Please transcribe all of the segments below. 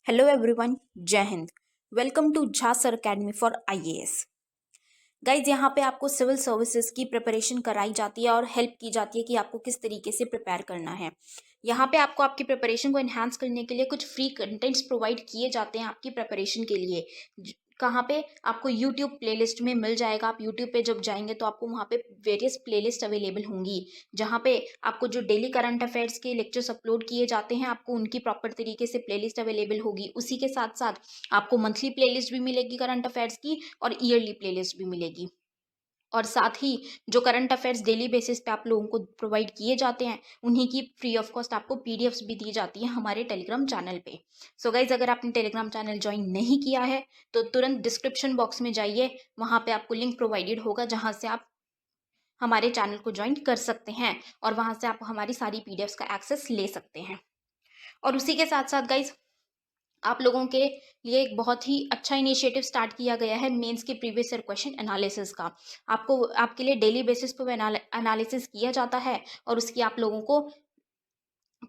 Hello everyone, Jai Hind. Welcome to Jha sir academy for IAS. Guys, यहाँ पे आपको सिविल सर्विसेज की प्रिपरेशन कराई जाती है और हेल्प की जाती है कि आपको किस तरीके से प्रिपेयर करना है। यहाँ पे आपको आपकी प्रिपरेशन को एनहांस करने के लिए कुछ फ्री कंटेंट्स प्रोवाइड किए जाते हैं आपकी प्रिपरेशन के लिए। कहाँ पे आपको यूट्यूब प्लेलिस्ट में मिल जाएगा। आप यूट्यूब पे जब जाएंगे तो आपको वहाँ पे वेरियस प्लेलिस्ट अवेलेबल होंगी, जहाँ पे आपको जो डेली करंट अफेयर्स के लेक्चर्स अपलोड किए जाते हैं आपको उनकी प्रॉपर तरीके से प्लेलिस्ट अवेलेबल होगी। उसी के साथ साथ आपको मंथली प्लेलिस्ट भी मिलेगी करंट अफेयर्स की और ईयरली प्लेलिस्ट भी मिलेगी। और साथ ही जो करंट अफेयर्स डेली बेसिस पे आप लोगों को प्रोवाइड किए जाते हैं उन्हीं की फ्री ऑफ कॉस्ट आपको पीडीएफ्स भी दी जाती है हमारे टेलीग्राम चैनल पे। सो गाइज, अगर आपने टेलीग्राम चैनल ज्वाइन नहीं किया है तो तुरंत डिस्क्रिप्शन बॉक्स में जाइए, वहां पे आपको लिंक प्रोवाइडेड होगा जहां से आप हमारे चैनल को ज्वाइन कर सकते हैं और वहां से आप हमारी सारी पीडीएफ्स का एक्सेस ले सकते हैं। और उसी के साथ साथ गाइज, आप लोगों के लिए एक बहुत ही अच्छा इनिशिएटिव स्टार्ट किया गया है मेंस के प्रीवियस ईयर क्वेश्चन एनालिसिस का। आपको आपके लिए डेली बेसिस पर एनालिसिस किया जाता है और उसकी आप लोगों को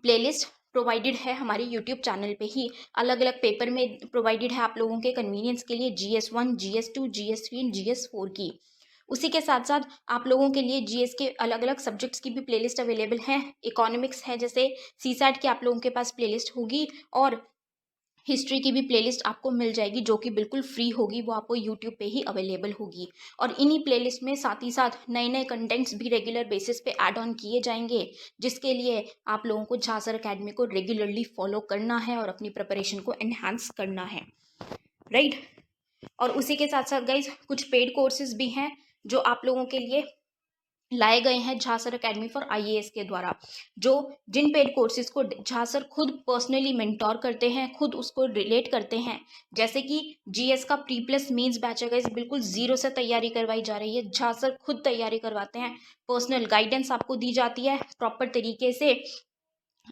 प्लेलिस्ट प्रोवाइडेड है हमारे यूट्यूब चैनल पे ही। अलग अलग पेपर में प्रोवाइडेड है आप लोगों के कन्वीनियंस के लिए, GS1, GS2, GS3 and GS4 की। उसी के साथ साथ आप लोगों के लिए जीएस के अलग अलग सब्जेक्ट्स की भी प्लेलिस्ट अवेलेबल है। इकोनॉमिक्स है जैसे सीसैट की आप लोगों के पास प्लेलिस्ट होगी और हिस्ट्री की भी प्लेलिस्ट आपको मिल जाएगी जो कि बिल्कुल फ्री होगी, वो आपको यूट्यूब पे ही अवेलेबल होगी। और इन्हीं प्लेलिस्ट में साथ ही साथ नए नए कंटेंट्स भी रेगुलर बेसिस पे ऐड ऑन किए जाएंगे, जिसके लिए आप लोगों को झा सर अकेडमी को रेगुलरली फॉलो करना है और अपनी प्रिपरेशन को एनहांस करना है, राइट। और उसी के साथ साथ गाइज, कुछ पेड कोर्सेज भी हैं जो आप लोगों के लिए लाए गए हैं Jha sir academy for IAS के द्वारा, जो जिन पेड कोर्सेज को झा सर खुद पर्सनली मेंटोर करते हैं, खुद उसको रिलेट करते हैं। जैसे कि जीएस का प्री प्लस मेंस बैच है गाइस, बिल्कुल जीरो से तैयारी करवाई जा रही है। झा सर खुद तैयारी करवाते हैं, पर्सनल गाइडेंस आपको दी जाती है, प्रॉपर तरीके से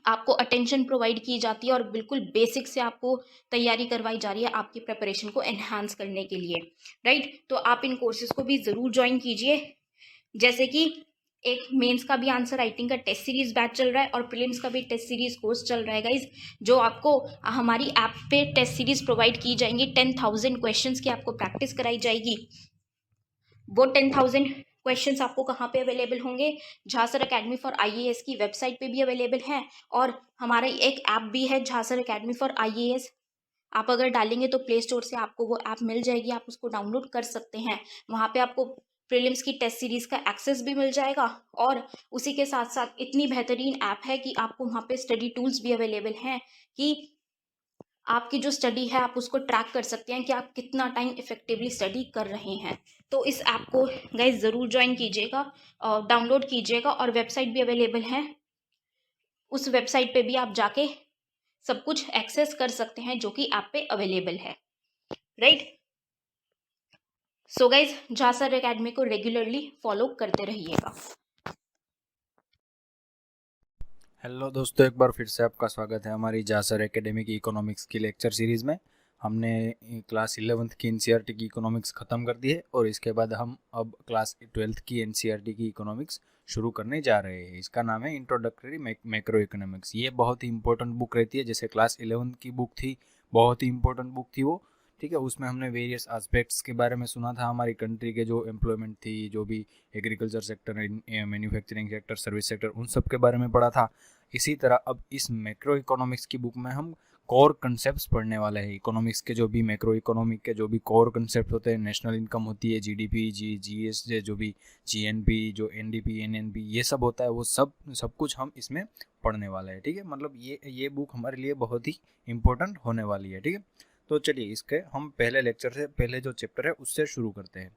आपको अटेंशन प्रोवाइड की जाती है और बिल्कुल बेसिक से आपको तैयारी करवाई जा रही है आपकी प्रिपरेशन को एनहांस करने के लिए, राइट। तो आप इन कोर्सेज को भी जरूर ज्वाइन कीजिए। जैसे कि एक मेंस का भी आंसर राइटिंग का टेस्ट सीरीज बैच चल रहा है और प्रीलिम्स का भी टेस्ट सीरीज कोर्स चल रहा है गाइज, जो आपको हमारी ऐप पे टेस्ट सीरीज प्रोवाइड की जाएंगी। 10,000 क्वेश्चंस की आपको प्रैक्टिस कराई जाएगी। वो 10,000 क्वेश्चंस आपको कहाँ पे अवेलेबल होंगे? Jha sir academy for IAS की वेबसाइट पे भी अवेलेबल है और हमारा एक ऐप भी है Jha sir academy for IAS. आप अगर डालेंगे तो प्ले स्टोर से आपको वो ऐप मिल जाएगी, आप उसको डाउनलोड कर सकते हैं। वहाँ पे आपको प्रीलिम्स की टेस्ट सीरीज का एक्सेस भी मिल जाएगा और उसी के साथ साथ इतनी बेहतरीन ऐप है कि आपको वहाँ पे स्टडी टूल्स भी अवेलेबल हैं कि आपकी जो स्टडी है आप उसको ट्रैक कर सकते हैं कि आप कितना टाइम इफेक्टिवली स्टडी कर रहे हैं। तो इस ऐप को गाइज ज़रूर ज्वाइन कीजिएगा, डाउनलोड कीजिएगा और वेबसाइट भी अवेलेबल है। उस वेबसाइट पे भी आप जाके सब कुछ एक्सेस कर सकते हैं जो कि ऐप पे अवेलेबल है, right. So guys, Jha sir academy को रेगुलरली फॉलो करते रहिएगा। हेलो दोस्तों, एक बार फिर से आपका स्वागत है हमारी झा सर एकेडमी की इकोनॉमिक्स की लेक्चर सीरीज़ में। हमने क्लास 11th की एनसीईआरटी की इकोनॉमिक्स ख़त्म कर दी है और इसके बाद हम अब क्लास 12th की एनसीईआरटी की इकोनॉमिक्स शुरू करने जा रहे हैं। इसका नाम है इंट्रोडक्टरी मैक्रो इकोनॉमिक्स। ये बहुत ही इंपॉर्टेंट बुक रहती है, जैसे क्लास 11th की बुक थी, बहुत ही इंपॉर्टेंट बुक थी वो। ठीक है, उसमें हमने वेरियस एस्पेक्ट्स के बारे में सुना था, हमारी कंट्री के जो एम्प्लॉयमेंट थी, जो भी agriculture sector, manufacturing sector, service sector, उन सब के बारे में पढ़ा था। इसी तरह अब इस मैक्रो इकोनॉमिक्स की बुक में हम कोर कंसेप्ट्स पढ़ने वाले हैं। इकोनॉमिक्स के जो भी मैक्रो इकोनॉमिक के जो भी कोर कंसेप्ट होते हैं, नेशनल इनकम होती है, जीडीपी, जीएस, जो भी जीएनपी, जो एनडीपी, एनएनपी, ये सब होता है, वो सब कुछ हम इसमें पढ़ने वाले हैं। ठीक है, मतलब ये बुक हमारे लिए बहुत ही इंपॉर्टेंट होने वाली है। ठीक है, तो चलिए इसके हम पहले लेक्चर से पहले जो चैप्टर है उससे शुरू करते हैं।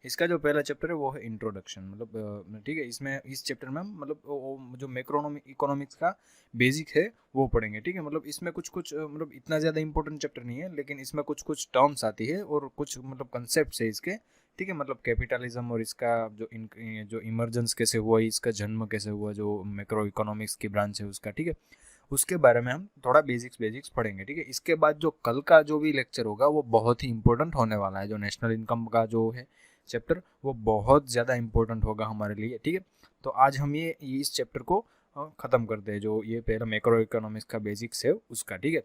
इसका जो पहला चैप्टर है वो है इंट्रोडक्शन। मतलब ठीक है, इसमें इस चैप्टर में हम मतलब जो मैक्रो इकोनॉमिक्स का बेसिक है वो पढ़ेंगे। ठीक है, मतलब इसमें कुछ मतलब इतना ज़्यादा इंपॉर्टेंट चैप्टर नहीं है, लेकिन इसमें कुछ टर्म्स आती है और कुछ मतलब कंसेप्ट है इसके। ठीक है, मतलब कैपिटलिज्म और इसका जो इमर्जेंस कैसे हुआ, इसका जन्म कैसे हुआ, जो मैक्रो इकोनॉमिक्स की ब्रांच है उसका। ठीक है, उसके बारे में हम थोड़ा बेसिक्स पढ़ेंगे। ठीक है, इसके बाद जो कल का जो भी लेक्चर होगा वो बहुत ही इंपॉर्टेंट होने वाला है। जो नेशनल इनकम का जो है चैप्टर, वो बहुत ज़्यादा इंपॉर्टेंट होगा हमारे लिए। ठीक है, तो आज हम ये इस चैप्टर को ख़त्म करते हैं, जो ये पहला मैक्रो इकोनॉमिक्स का बेसिक्स है उसका। ठीक है,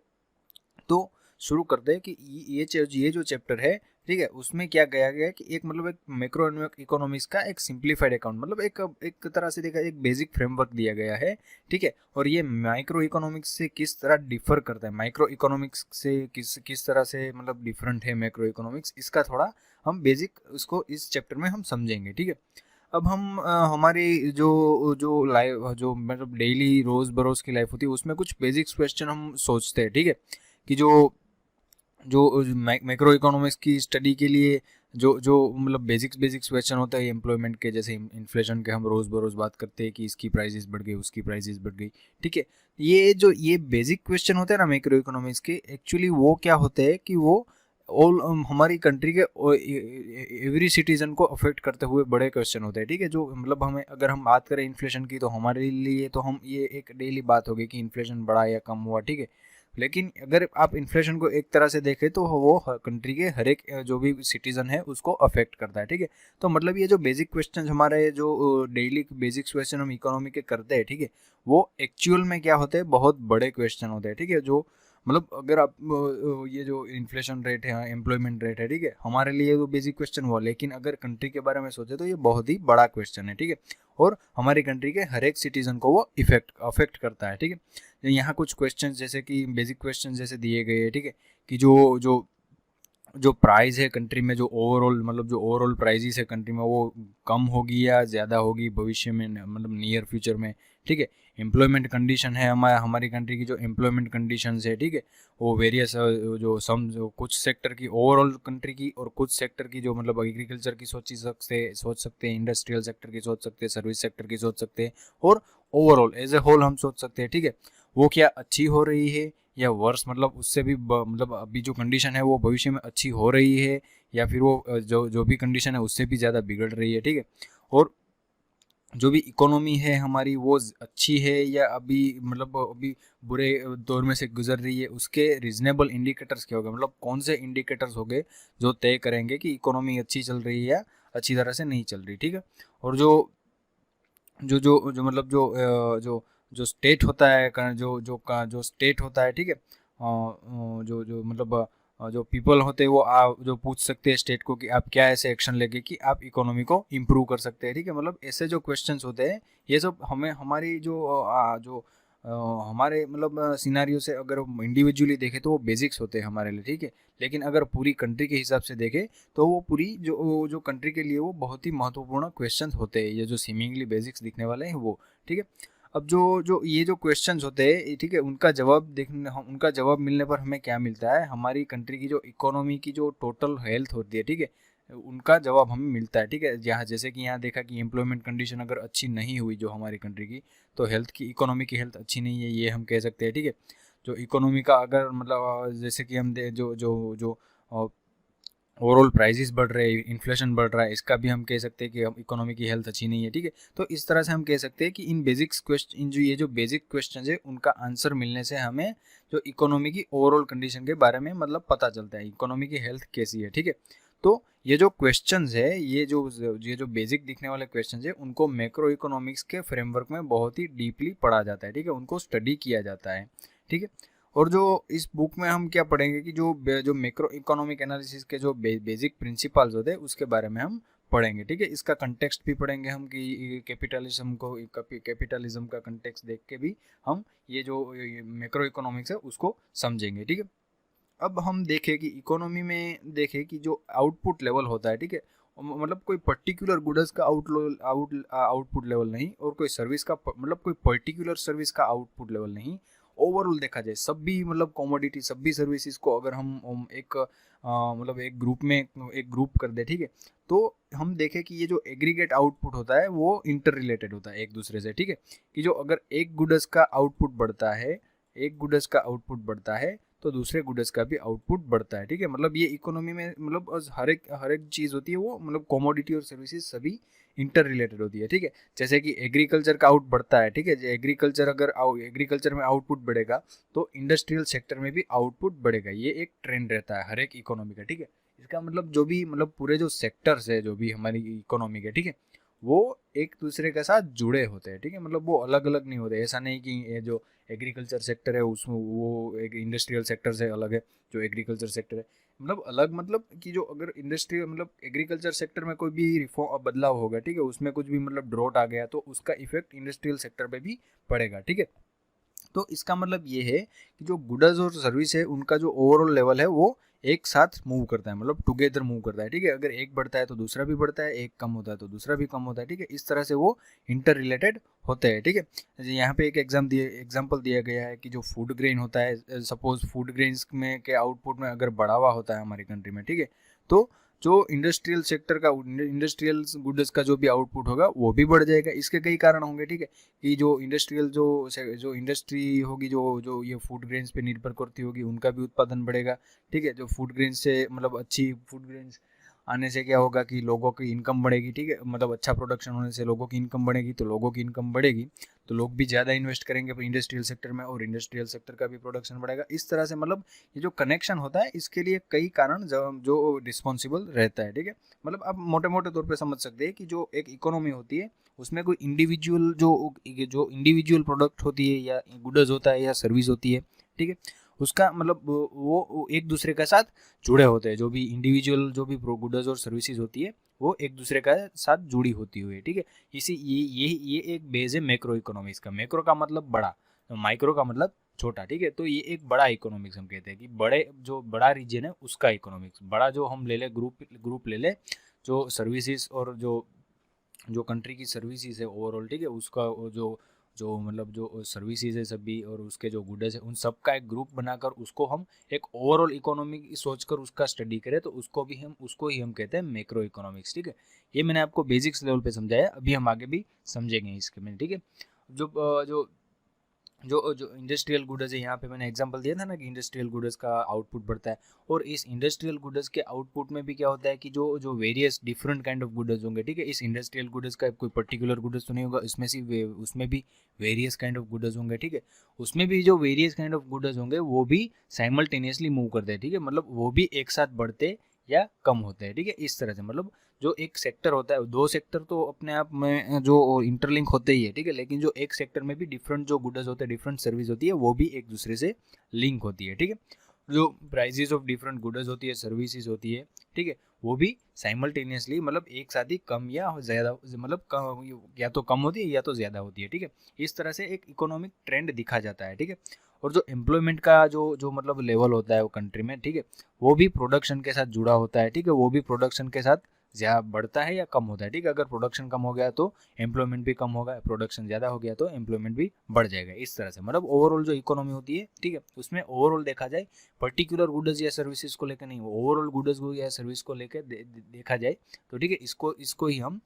तो शुरू करते हैं कि ये जो चैप्टर है, ठीक है, उसमें क्या गया गया है कि एक मतलब एक मैक्रो इकोनॉमिक्स का एक सिंप्लीफाइड अकाउंट, मतलब एक तरह से देखा एक बेसिक फ्रेमवर्क दिया गया है, ठीक है। और ये माइक्रो इकोनॉमिक्स से किस तरह डिफर करता है, माइक्रो इकोनॉमिक्स से किस तरह से मतलब डिफरेंट है मैक्रो इकोनॉमिक्स, इसका थोड़ा हम बेसिक उसको इस चैप्टर में हम समझेंगे, ठीक है। अब हम हमारी जो जो लाइफ जो मतलब डेली रोज बरोज की लाइफ होती है उसमें कुछ बेसिक्स क्वेश्चन हम सोचते हैं, ठीक है, कि जो जो मैक्रो इकोनॉमिक्स की स्टडी के लिए जो जो मतलब बेसिक्स क्वेश्चन होता है एम्प्लॉयमेंट के, जैसे इन्फ्लेशन के हम रोज़ बरोज़ बात करते हैं कि इसकी प्राइसेस बढ़ गई, उसकी प्राइसेस बढ़ गई, ठीक है। ये बेसिक क्वेश्चन होते हैं ना मैक्रो इकोनॉमिक्स के, एक्चुअली वो क्या होते हैं कि वो ऑल हमारी कंट्री के एवरी सिटीजन को अफेक्ट करते हुए बड़े क्वेश्चन होते हैं, ठीक है। जो मतलब हमें अगर हम बात करें इन्फ्लेशन की तो हमारे लिए तो हम ये एक डेली बात होगी कि इन्फ्लेशन बढ़ा या कम हुआ, ठीक है। लेकिन अगर आप इन्फ्लेशन को एक तरह से देखें तो वो कंट्री के हर एक जो भी सिटीजन है उसको अफेक्ट करता है, ठीक है। तो मतलब ये जो बेसिक क्वेश्चन हमारे जो डेली बेसिक क्वेश्चन हम इकोनॉमी के करते हैं, ठीक है, वो एक्चुअल में क्या होते हैं, बहुत बड़े क्वेश्चन होते हैं, ठीक है। जो मतलब अगर आप ये जो इन्फ्लेशन रेट है, एम्प्लॉयमेंट रेट है, ठीक है, हमारे लिए वो बेसिक क्वेश्चन हुआ, लेकिन अगर कंट्री के बारे में सोचे तो ये बहुत ही बड़ा क्वेश्चन है, ठीक है। और हमारी कंट्री के हर एक सिटीजन को वो अफेक्ट करता है, ठीक है। यहाँ कुछ क्वेश्चन जैसे कि बेसिक क्वेश्चन जैसे दिए गए हैं, ठीक है, कि जो जो जो प्राइस है कंट्री में, जो ओवरऑल मतलब जो ओवरऑल प्राइजेस है कंट्री में, वो कम होगी या ज़्यादा होगी भविष्य में, मतलब नियर फ्यूचर में, ठीक है। एम्प्लॉयमेंट कंडीशन है हमारी कंट्री की, जो एम्प्लॉयमेंट कंडीशंस है, ठीक है, वो वेरियस जो कुछ सेक्टर की ओवरऑल कंट्री की, और कुछ सेक्टर की जो मतलब एग्रीकल्चर की सोच सकते हैं, इंडस्ट्रियल सेक्टर की सोच सकते हैं, सर्विस सेक्टर की सोच सकते हैं, और ओवरऑल एज ए होल हम सोच सकते हैं, ठीक है। वो क्या अच्छी हो रही है या वर्स, मतलब उससे भी मतलब अभी जो कंडीशन है वो भविष्य में अच्छी हो रही है, या फिर वो जो जो भी कंडीशन है उससे भी ज़्यादा बिगड़ रही है, ठीक है। और जो भी इकोनॉमी है हमारी वो अच्छी है या अभी मतलब अभी बुरे दौर में से गुजर रही है, उसके रीजनेबल इंडिकेटर्स क्या हो गए, मतलब कौन से इंडिकेटर्स हो गए जो तय करेंगे कि इकोनॉमी अच्छी चल रही है या अच्छी तरह से नहीं चल रही, ठीक है। और जो जो जो जो मतलब जो जो स्टेट होता है जो स्टेट होता है, ठीक है, जो जो मतलब जो पीपल होते हैं वो जो पूछ सकते हैं स्टेट को कि आप क्या ऐसे एक्शन लेंगे कि आप इकोनॉमी को इम्प्रूव कर सकते हैं, ठीक है। मतलब ऐसे जो क्वेश्चंस होते हैं ये सब हमें हमारी जो हमारे मतलब सिनारियो से अगर इंडिविजुअली देखें तो वो बेसिक्स होते हैं हमारे लिए, ठीक है। लेकिन अगर पूरी कंट्री के हिसाब से देखें तो वो पूरी जो कंट्री के लिए वो बहुत ही महत्वपूर्ण क्वेश्चन होते हैं, ये जो सीमिंगली बेसिक्स दिखने वाले हैं वो, ठीक है। अब जो जो ये जो क्वेश्चंस होते हैं, ठीक है, उनका जवाब मिलने पर हमें क्या मिलता है, हमारी कंट्री की जो इकोनॉमी की जो टोटल हेल्थ होती है, ठीक है, उनका जवाब हमें मिलता है, ठीक है। यहाँ जैसे कि यहाँ देखा कि एम्प्लॉयमेंट कंडीशन अगर अच्छी नहीं हुई जो हमारी कंट्री की, तो इकोनॉमी की हेल्थ अच्छी नहीं है, ये हम कह सकते हैं, ठीक है। जो इकोनॉमी का अगर मतलब जैसे कि हम जो जो जो ओवरऑल प्राइसेस बढ़ रहे हैं, इन्फ्लेशन बढ़ रहा है, इसका भी हम कह सकते हैं कि हम इकोनॉमी की हेल्थ अच्छी नहीं है, ठीक है। तो इस तरह से हम कह सकते हैं कि इन जो बेसिक क्वेश्चन है उनका आंसर मिलने से हमें जो इकोनॉमी की ओवरऑल कंडीशन के बारे में मतलब पता चलता है, इकोनॉमी की हेल्थ कैसी है, ठीक है। तो ये जो क्वेश्चंस है, ये जो बेसिक दिखने वाले क्वेश्चंस है, उनको मैक्रो इकोनॉमिक्स के फ्रेमवर्क में बहुत ही डीपली पढ़ा जाता है, ठीक है, उनको स्टडी किया जाता है, ठीक है। और जो इस बुक में हम क्या पढ़ेंगे कि जो मैक्रो इकोनॉमिक एनालिसिस के जो बेसिक प्रिंसिपल्स होते हैं उसके बारे में हम पढ़ेंगे, ठीक है। इसका कंटेक्स्ट भी पढ़ेंगे हम कि कैपिटलिज्म का कंटेक्स्ट देख के भी हम ये जो मैक्रो इकोनॉमिक्स है उसको समझेंगे, ठीक है। अब हम देखें कि इकोनॉमी में देखें कि जो आउटपुट लेवल होता है, ठीक है, मतलब कोई पर्टिकुलर गुड्स का आउटपुट लेवल नहीं, और कोई सर्विस का मतलब कोई पर्टिकुलर सर्विस का आउटपुट लेवल नहीं, ओवरऑल देखा जाए सभी मतलब कॉमोडिटी सभी सर्विसेज को अगर हम एक मतलब एक ग्रुप कर दे, ठीक है, तो हम देखें कि ये जो एग्रीगेट आउटपुट होता है वो इंटर रिलेटेड होता है एक दूसरे से, ठीक है। कि जो अगर एक गुड्स का आउटपुट बढ़ता है तो दूसरे गुड्स का भी आउटपुट बढ़ता है, ठीक है। मतलब ये इकोनॉमी में मतलब हर एक चीज़ होती है वो मतलब कॉमोडिटी और सर्विसेज सभी इंटर रिलेटेड होती है, ठीक है। जैसे कि एग्रीकल्चर का आउट बढ़ता है, ठीक है, एग्रीकल्चर में आउटपुट बढ़ेगा तो इंडस्ट्रियल सेक्टर में भी आउटपुट बढ़ेगा, ये एक ट्रेंड रहता है हर एक इकोनॉमी का, ठीक है। इसका मतलब जो भी मतलब पूरे जो सेक्टर्स है जो भी हमारी इकोनॉमी के, ठीक है, वो एक दूसरे के साथ जुड़े होते हैं, ठीक है, मतलब वो अलग अलग नहीं होते। ऐसा नहीं कि ये जो एग्रीकल्चर सेक्टर है उसमें वो एक इंडस्ट्रियल सेक्टर से अलग है, जो एग्रीकल्चर सेक्टर है मतलब अलग, मतलब कि जो अगर इंडस्ट्री मतलब एग्रीकल्चर सेक्टर में कोई भी रिफॉर्म बदलाव होगा, ठीक है, उसमें कुछ भी मतलब ड्रॉट आ गया तो उसका इफेक्ट इंडस्ट्रियल सेक्टर पे भी पड़ेगा, ठीक है। तो इसका मतलब ये है कि जो गुड्स और सर्विस है उनका जो ओवरऑल लेवल है वो एक साथ मूव करता है, मतलब टुगेदर मूव करता है, ठीक है। अगर एक बढ़ता है तो दूसरा भी बढ़ता है, एक कम होता है तो दूसरा भी कम होता है, ठीक है। इस तरह से वो इंटर रिलेटेड होते हैं, ठीक है। यहाँ पे एक एग्जाम्पल दिया गया है कि जो फूड ग्रेन होता है, सपोज फूड ग्रेन्स में के आउटपुट में अगर बढ़ावा होता है हमारी कंट्री में, ठीक है, तो जो इंडस्ट्रियल सेक्टर का इंडस्ट्रियल गुड्स का जो भी आउटपुट होगा वो भी बढ़ जाएगा। इसके कई कारण होंगे, ठीक है, कि जो इंडस्ट्रियल जो इंडस्ट्री होगी जो जो ये फूड ग्रेन्स पे निर्भर करती होगी उनका भी उत्पादन बढ़ेगा, ठीक है। जो फूड ग्रेन्स से मतलब अच्छी फूड ग्रेन्स आने से क्या होगा कि लोगों की इनकम बढ़ेगी, ठीक है, मतलब अच्छा प्रोडक्शन होने से लोगों की इनकम बढ़ेगी, तो लोगों की इनकम बढ़ेगी तो लोग भी ज़्यादा इन्वेस्ट करेंगे इंडस्ट्रियल सेक्टर में और इंडस्ट्रियल सेक्टर का भी प्रोडक्शन बढ़ेगा। इस तरह से मतलब ये जो कनेक्शन होता है इसके लिए कई कारण जो रिस्पॉन्सिबल रहता है, ठीक है। मतलब आप मोटे मोटे तौर पे समझ सकते हैं कि जो एक इकोनॉमी होती है उसमें कोई इंडिविजुअल जो इंडिविजुअल प्रोडक्ट होती है या गुड्स होता है या सर्विस होती है, ठीक है, उसका मतलब वो एक दूसरे के साथ जुड़े होते हैं। जो भी इंडिविजुअल जो भी गुड्स और सर्विसेज होती है वो एक दूसरे का साथ जुड़ी होती हुई है, ठीक है। इसी ये एक बेस है मैक्रो इकोनॉमिक्स का। मैक्रो का मतलब बड़ा, माइक्रो का मतलब छोटा, ठीक है। तो ये एक बड़ा इकोनॉमिक्स हम कहते हैं कि बड़े जो बड़ा रीजन है उसका इकोनॉमिक्स बड़ा, जो हम ले ले ग्रुप ले ले जो सर्विसेज और जो कंट्री की सर्विसेज है ओवरऑल, ठीक है, उसका जो जो मतलब जो सर्विसेज है सभी और उसके जो गुड्स है उन सब का एक ग्रुप बनाकर उसको हम एक ओवरऑल इकोनॉमी सोचकर उसका स्टडी करें तो उसको ही हम कहते हैं मैक्रो इकोनॉमिक्स, ठीक है। ये मैंने आपको बेसिक्स लेवल पे समझाया, अभी हम आगे भी समझेंगे इसके में, ठीक है। जो जो जो जो इंडस्ट्रियल गुड्स है, यहाँ पे मैंने एग्जांपल दिया था ना कि इंडस्ट्रियल गुड्स का आउटपुट बढ़ता है, और इस इंडस्ट्रियल गुड्स के आउटपुट में भी क्या होता है कि जो जो various different kind of goods होंगे, ठीक है। इस इंडस्ट्रियल गुड्स का कोई पर्टिकुलर गुड्स तो नहीं होगा, इसमें से उसमें भी वेरियस काइंड ऑफ गुड्स होंगे, ठीक है। उसमें भी जो वेरियस काइंड ऑफ गुड्स होंगे वो भी साइमल्टेनियसली मूव करते हैं, ठीक है, मतलब वो भी एक साथ बढ़ते या कम होते हैं, ठीक है। इस तरह से मतलब जो एक सेक्टर होता है, दो सेक्टर तो अपने आप में जो इंटरलिंक होते ही है, ठीक है, लेकिन जो एक सेक्टर में भी डिफरेंट जो गुड्स होते हैं, डिफरेंट सर्विस होती है, वो भी एक दूसरे से लिंक होती है, ठीक है। जो प्राइसेस ऑफ डिफरेंट गुड्स होती है, सर्विसेज होती है, ठीक है, वो भी साइमल्टेनियसली मतलब एक साथ ही कम या ज़्यादा, मतलब या तो कम होती है या तो ज़्यादा होती है, ठीक है। इस तरह से एक इकोनॉमिक ट्रेंड दिखा जाता है, ठीक है। और जो एम्प्लॉयमेंट का जो जो मतलब लेवल होता है वो कंट्री में, ठीक है, वो भी प्रोडक्शन के साथ जुड़ा होता है, ठीक है, वो भी प्रोडक्शन के साथ ज़्यादा बढ़ता है या कम होता है, ठीक है। अगर प्रोडक्शन कम हो गया तो एम्प्लॉयमेंट भी कम होगा, प्रोडक्शन ज़्यादा हो गया तो एम्प्लॉयमेंट भी बढ़ जाएगा। इस तरह से मतलब ओवरऑल जो इकोनॉमी होती है, ठीक है, उसमें ओवरऑल देखा जाए, पर्टिकुलर गुड्स या सर्विसेज को लेकर नहीं, ओवरऑल गुड्स को या सर्विस को लेकर देखा जाए तो, ठीक है, इसको ही हम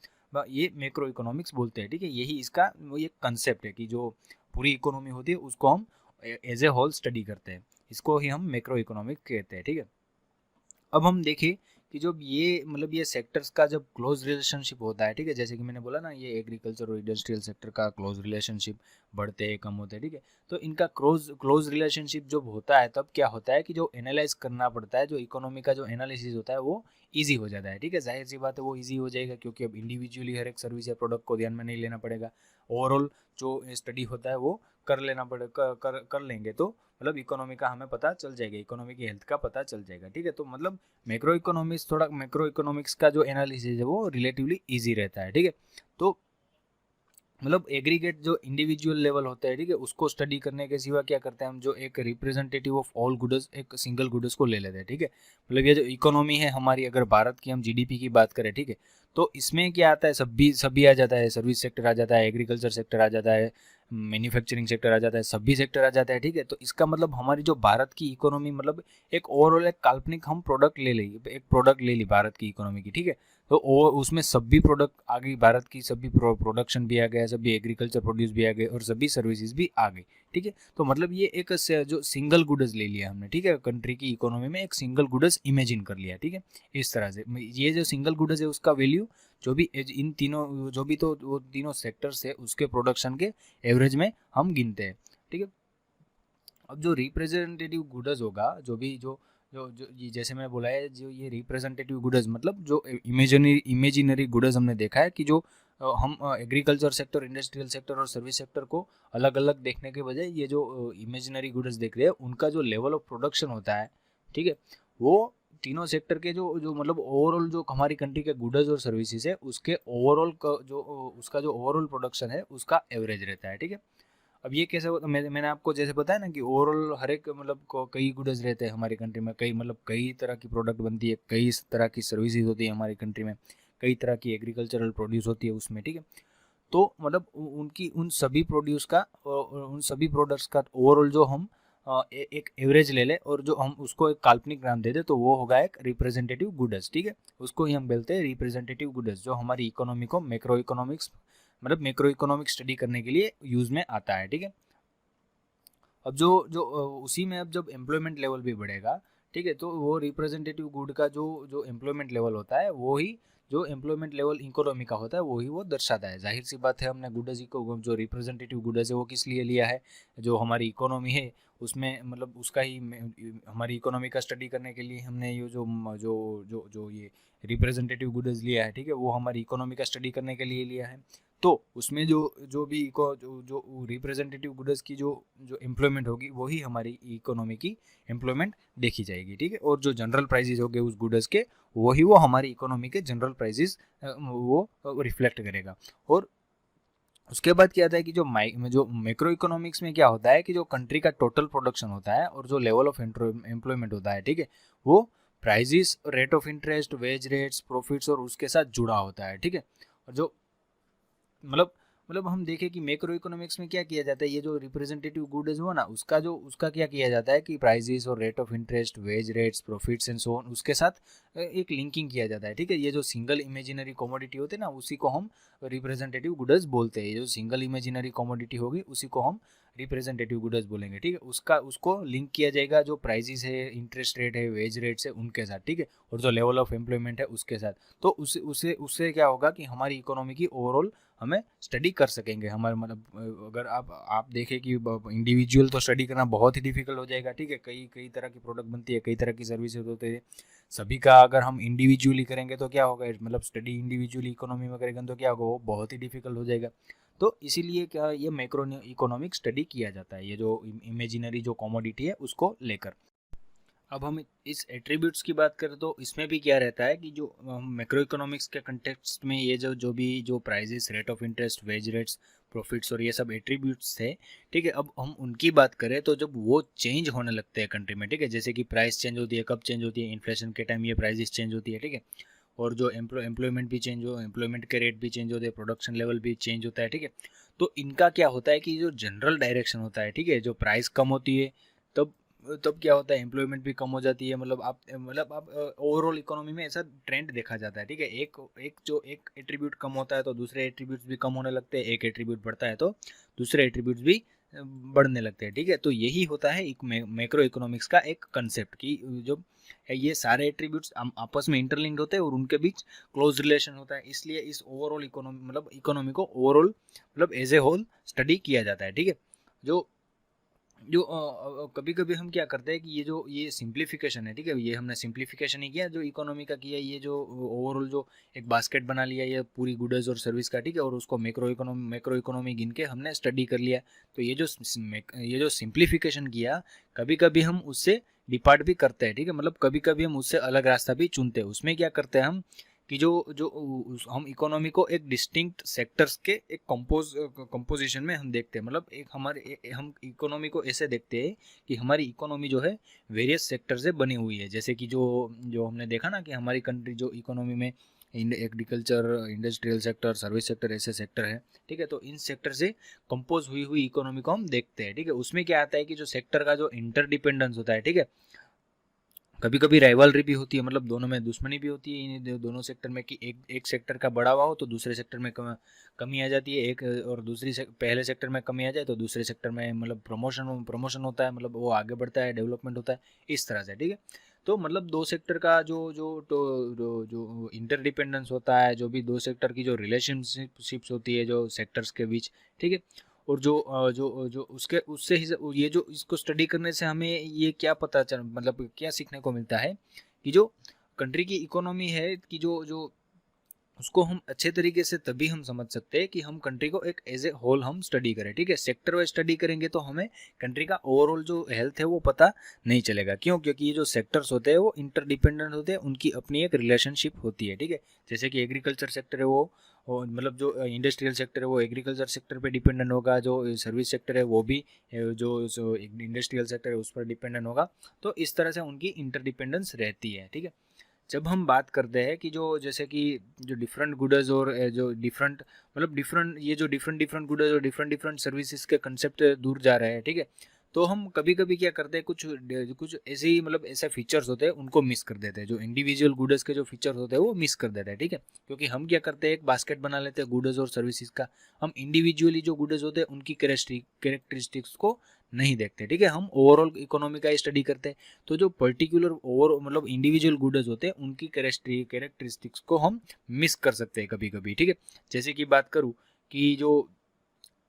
ये मैक्रो इकोनॉमिक्स बोलते हैं, ठीक है। यही इसका वो ये कंसेप्ट है कि जो पूरी इकोनॉमी होती है उसको हम एज ए होल स्टडी करते हैं, इसको ही हम मैक्रो इकोनॉमिक्स कहते हैं, ठीक है। अब हम देखें कि जब ये मतलब ये सेक्टर्स का जब क्लोज रिलेशनशिप होता है, ठीक है, जैसे कि मैंने बोला ना ये एग्रीकल्चर और इंडस्ट्रियल सेक्टर का क्लोज रिलेशनशिप बढ़ते हैं कम होते हैं, ठीक है। तो इनका क्लोज रिलेशनशिप जब होता है तब क्या होता है कि जो एनालाइज करना पड़ता है, जो इकोनॉमी का जो एनालिसिस होता है वो ईजी हो जाता है, ठीक है। जाहिर सी बात है वो ईजी हो जाएगा क्योंकि अब इंडिविजुअली हर एक सर्विस या प्रोडक्ट को ध्यान में नहीं लेना पड़ेगा, ओवरऑल जो स्टडी होता है वो कर लेना पड़े कर लेंगे तो मतलब इकोनॉमी का हमें पता चल जाएगा, इकोनॉमी की हेल्थ का पता चल जाएगा, ठीक है। तो मतलब मैक्रो इकोनॉमिक्स का जो एनालिसिस है वो रिलेटिवली इजी रहता है, ठीक है। तो मतलब एग्रीगेट जो इंडिविजुअल लेवल होता है, ठीक है, उसको स्टडी करने के सिवा क्या करते हैं हम, जो एक रिप्रेजेंटेटिव ऑफ ऑल गुड्स एक सिंगल गुड्स को ले लेते हैं, ठीक है। मतलब ये जो इकोनॉमी है हमारी, अगर भारत की हम जीडीपी की बात करें, ठीक है, तो इसमें क्या आता है, सभी आ जाता है, सर्विस सेक्टर आ जाता है, एग्रीकल्चर सेक्टर आ जाता है, मैन्युफैक्चरिंग सेक्टर आ जाता है, सभी सेक्टर आ जाता है, ठीक है। तो इसका मतलब हमारी जो भारत की इकोनॉमी मतलब एक ओवरऑल एक काल्पनिक हम प्रोडक्ट ले ली, एक प्रोडक्ट ले ली भारत की इकोनॉमी की, ठीक है। तो उसमें सभी प्रोडक्ट आ गई, भारत की सभी प्रोडक्शन भी आ गया, सभी एग्रीकल्चर प्रोड्यूस भी आ गए और सभी सर्विसेज भी आ गई, ठीक है। तो मतलब ये एक जो सिंगल गुड्स ले लिया हमने, ठीक है, कंट्री की इकोनॉमी में एक सिंगल गुड्स इमेजिन कर लिया, ठीक है। इस तरह से ये जो सिंगल गुड्स है उसका वैल्यू जो भी इन तीनों जो भी तो वो तीनों सेक्टर्स है उसके प्रोडक्शन के एवरेज में हम गिनते हैं, ठीक है। अब जो रिप्रेजेंटेटिव गुड्स होगा, जो भी जो जो जो जैसे मैंने बोला है, जो ये रिप्रेजेंटेटिव गुड्स मतलब जो इमेजिनरी गुड्स हमने देखा है कि जो हम एग्रीकल्चर सेक्टर, इंडस्ट्रियल सेक्टर और सर्विस सेक्टर को अलग अलग देखने के बजाय ये जो इमेजिनरी गुड्स देख रहे हैं उनका जो लेवल ऑफ प्रोडक्शन होता है, ठीक है, वो तीनों सेक्टर के जो जो मतलब ओवरऑल जो हमारी कंट्री के गुड्स और सर्विसेज है उसके ओवरऑल का जो उसका जो ओवरऑल प्रोडक्शन है उसका एवरेज रहता है, ठीक है। अब ये कैसे होता, मैंने आपको जैसे बताया ना कि ओवरऑल हर एक मतलब कई गुड्स रहते हैं हमारी कंट्री में, कई मतलब कई तरह की प्रोडक्ट बनती है, कई तरह की सर्विसेज होती है हमारी कंट्री में, कई तरह की एग्रीकल्चरल प्रोड्यूस होती है उसमें, ठीक है। तो मतलब उनकी उन सभी प्रोड्यूस का उन सभी प्रोडक्ट्स का ओवरऑल जो हम एक एवरेज ले ले और जो हम उसको एक काल्पनिक नाम दे दे तो वो होगा एक रिप्रेजेंटेटिव गुड्स, ठीक है। उसको ही हम बोलते हैं रिप्रेजेंटेटिव गुड्स, जो हमारी इकोनॉमी को मैक्रो इकोनॉमिक्स मतलब मैक्रो इकोनॉमिक स्टडी करने के लिए यूज में आता है, ठीक है। अब जो जो उसी में अब जब एम्प्लॉयमेंट लेवल भी बढ़ेगा, ठीक है, तो वो रिप्रेजेंटेटिव गुड का जो जो एम्प्लॉयमेंट लेवल होता है वो ही जो एम्प्लॉयमेंट लेवल इकोनॉमी का होता है वही वो दर्शाता है। जाहिर सी बात है, हमने गुड्स को जो रिप्रेजेंटेटिव गुड्स है वो किस लिए लिया है, जो हमारी इकोनॉमी है उसमें मतलब उसका ही हमारी इकोनॉमी का स्टडी करने के लिए हमने ये जो जो जो जो ये रिप्रेजेंटेटिव गुड्स लिया है, ठीक है, वो हमारी इकोनॉमी का स्टडी करने के लिए लिया है। तो उसमें जो जो भी जो रिप्रेजेंटेटिव गुड्स की जो जो एम्प्लॉयमेंट होगी वही हमारी इकोनॉमी की एम्प्लॉयमेंट देखी जाएगी, ठीक है। और जो जनरल प्राइजेज होंगे उस गुड्स के वही वो हमारी इकोनॉमी के जनरल प्राइजेज वो रिफ्लेक्ट करेगा। और उसके बाद क्या आता है कि जो मैक्रो इकोनॉमिक्स में क्या होता है कि जो कंट्री का टोटल प्रोडक्शन होता है और जो लेवल ऑफ एम्प्लॉयमेंट होता है, ठीक है, वो prices, rate of interest, wage rates, profits और उसके साथ जुड़ा होता है, ठीक है। और जो मतलब हम देखें कि मैक्रो इकोनॉमिक्स में क्या किया जाता है, ये जो रिप्रेजेंटेटिव गुड्स हुआ ना उसका क्या किया जाता है कि प्राइजेस और rate of interest, wage rates, profits and so on उसके साथ एक लिंकिंग किया जाता है, ठीक है। ये जो सिंगल इमेजिनरी कमोडिटी होते हैं ना उसी को हम रिप्रेजेंटेटिव गुड्स बोलते हैं। ये जो सिंगल इमेजिनरी कमोडिटी होगी उसी को हम रिप्रेजेंटेटिव गुड्स बोलेंगे, ठीक है। उसको लिंक किया जाएगा जो प्राइजेस है, इंटरेस्ट रेट है, वेज रेट्स है उनके साथ, ठीक है, और जो लेवल ऑफ एम्प्लॉयमेंट है उसके साथ। तो उससे क्या होगा कि हमारी इकोनॉमी की ओवरऑल हमें स्टडी कर सकेंगे। हमारे मतलब अगर आप देखें कि इंडिविजुअल तो स्टडी करना बहुत ही डिफिकल्ट हो जाएगा, ठीक है। कई कई तरह की प्रोडक्ट बनती है, कई तरह की सर्विसेज होते हैं, सभी का अगर हम इंडिविजुअली करेंगे तो क्या होगा, मतलब स्टडी इंडिविजुअली इकोनॉमी में करेंगे तो क्या होगा, वो बहुत ही डिफिकल्ट हो जाएगा। तो इसीलिए क्या ये मैक्रो इकोनॉमिक स्टडी किया जाता है, ये जो इमेजिनरी जो कमोडिटी है उसको लेकर। अब हम इस एट्रीब्यूट्स की बात करें तो इसमें भी क्या रहता है कि जो मैक्रो इकोनॉमिक्स के कंटेक्स्ट में ये जो भी जो prices, rate of interest, wage rates, profits और ये सब एट्रीब्यूट्स थे, ठीक है। अब हम उनकी बात करें तो जब वो चेंज होने लगते हैं कंट्री में, ठीक है, जैसे कि प्राइस चेंज होती है, कब चेंज होती है, इन्फ्लेशन के टाइम ये प्राइजेस चेंज होती है, ठीक है, और जो एम्प्लॉयमेंट भी चेंज हो, एम्प्लॉयमेंट के रेट भी चेंज होते हैं, प्रोडक्शन लेवल भी चेंज होता है, ठीक है। तो इनका क्या होता है कि जो जनरल डायरेक्शन होता है, ठीक है, जो प्राइस कम होती है तब तब क्या होता है, एम्प्लॉयमेंट भी कम हो जाती है। मतलब आप ओवरऑल इकोनॉमी में ऐसा ट्रेंड देखा जाता है, ठीक है। एक एट्रीब्यूट कम होता है तो दूसरे एट्रीब्यूट्स भी कम होने लगते हैं, एक एट्रीब्यूट बढ़ता है तो दूसरे एट्रीब्यूट्स भी बढ़ने लगते हैं, ठीक है। तो यही होता है एक मैक्रो इकोनॉमिक्स का एक कंसेप्ट कि जो ये सारे एट्रीब्यूट्स आपस में इंटरलिंक्ड होते हैं और उनके बीच क्लोज रिलेशन होता है। इसलिए इस ओवरऑल इकोनॉमी मतलब इकोनॉमी को ओवरऑल मतलब एज ए होल स्टडी किया जाता है, ठीक है। जो जो कभी कभी हम क्या करते हैं कि ये सिंप्लीफिकेशन है, ठीक है, ये हमने सिंप्लीफिकेशन ही किया जो इकोनॉमी का किया, ये जो ओवरऑल जो एक बास्केट बना लिया ये पूरी गुड्स और सर्विस का, ठीक है, और उसको मैक्रो इकोनॉमी गिन के हमने स्टडी कर लिया। तो ये जो सिंप्लीफिकेशन किया कभी कभी हम उससे डिपार्ट भी करते हैं, ठीक है, मतलब कभी कभी हम उससे अलग रास्ता भी चुनते हैं। उसमें क्या करते हैं हम कि जो जो हम इकोनॉमी को एक डिस्टिंक्ट सेक्टर्स के एक कंपोजिशन में हम देखते हैं। मतलब हम इकोनॉमी को ऐसे देखते हैं कि हमारी इकोनॉमी जो है वेरियस सेक्टर से बनी हुई है। जैसे कि जो जो हमने देखा ना कि हमारी कंट्री जो इकोनॉमी में agriculture, industrial sector, service sector ऐसे सेक्टर है, ठीक है। तो इन सेक्टर से कंपोज हुई इकोनॉमी को हम देखते हैं, ठीक है। उसमें क्या आता है कि जो सेक्टर का जो इंटरडिपेंडेंस होता है, ठीक है, कभी कभी राइवलरी भी होती है, मतलब दोनों में दुश्मनी भी होती है इन दोनों सेक्टर में कि एक सेक्टर का बढ़ावा हो तो दूसरे सेक्टर में कमी आ जाती है, एक और पहले सेक्टर में कमी आ जाए तो दूसरे सेक्टर में मतलब प्रमोशन होता है, मतलब वो आगे बढ़ता है, डेवलपमेंट होता है इस तरह से, ठीक है। तो मतलब दो सेक्टर का जो इंटरडिपेंडेंस होता है, जो भी दो सेक्टर की जो रिलेशनशिप्स होती है जो सेक्टर्स के बीच, ठीक है। और जो उसके उससे ही ये जो इसको स्टडी करने से हमें ये क्या पता चल मतलब क्या सीखने को मिलता है कि जो कंट्री की इकोनॉमी है कि जो जो उसको हम अच्छे तरीके से तभी हम समझ सकते हैं कि हम कंट्री को एक एज ए होल हम स्टडी करें, ठीक है। सेक्टर वाइज स्टडी करेंगे तो हमें कंट्री का ओवरऑल जो हेल्थ है वो पता नहीं चलेगा। क्यों? क्योंकि ये जो सेक्टर्स होते हैं वो इंटरडिपेंडेंट होते हैं, उनकी अपनी एक रिलेशनशिप होती है, ठीक है। जैसे कि एग्रीकल्चर सेक्टर है वो मतलब जो इंडस्ट्रियल सेक्टर है वो एग्रीकल्चर सेक्टर पे डिपेंडेंट होगा, जो सर्विस सेक्टर है वो भी जो इंडस्ट्रियल सेक्टर है उस पर डिपेंडेंट होगा। तो इस तरह से उनकी इंटरडिपेंडेंस रहती है, ठीक है। जब हम बात करते हैं कि जो जैसे कि जो डिफरेंट गुड्स और जो डिफरेंट मतलब डिफरेंट ये जो डिफरेंट डिफरेंट गुड्स और डिफरेंट डिफरेंट सर्विसेज के कंसेप्ट दूर जा रहे हैं, ठीक है। तो हम कभी कभी क्या करते हैं, कुछ ऐसे ही मतलब ऐसे फीचर्स होते हैं उनको मिस कर देते हैं, जो इंडिविजुअल गुड्स के जो फीचर्स होते हैं वो मिस कर देते हैं, ठीक है। क्योंकि हम क्या करते हैं, एक बास्केट बना लेते हैं गुड्स और सर्विसेज का। हम इंडिविजुअली जो गुड्स होते हैं उनकी कैरेक्टरिस्टिक्स को नहीं देखते, ठीक है। हम ओवरऑल इकोनॉमी का स्टडी करते हैं। तो जो पर्टिकुलर ओवर मतलब इंडिविजुअल गुड्स होते हैं उनकी कैरेक्टरिस्टिक्स को हम मिस कर सकते हैं कभी कभी, ठीक है। जैसे कि बात करूँ कि जो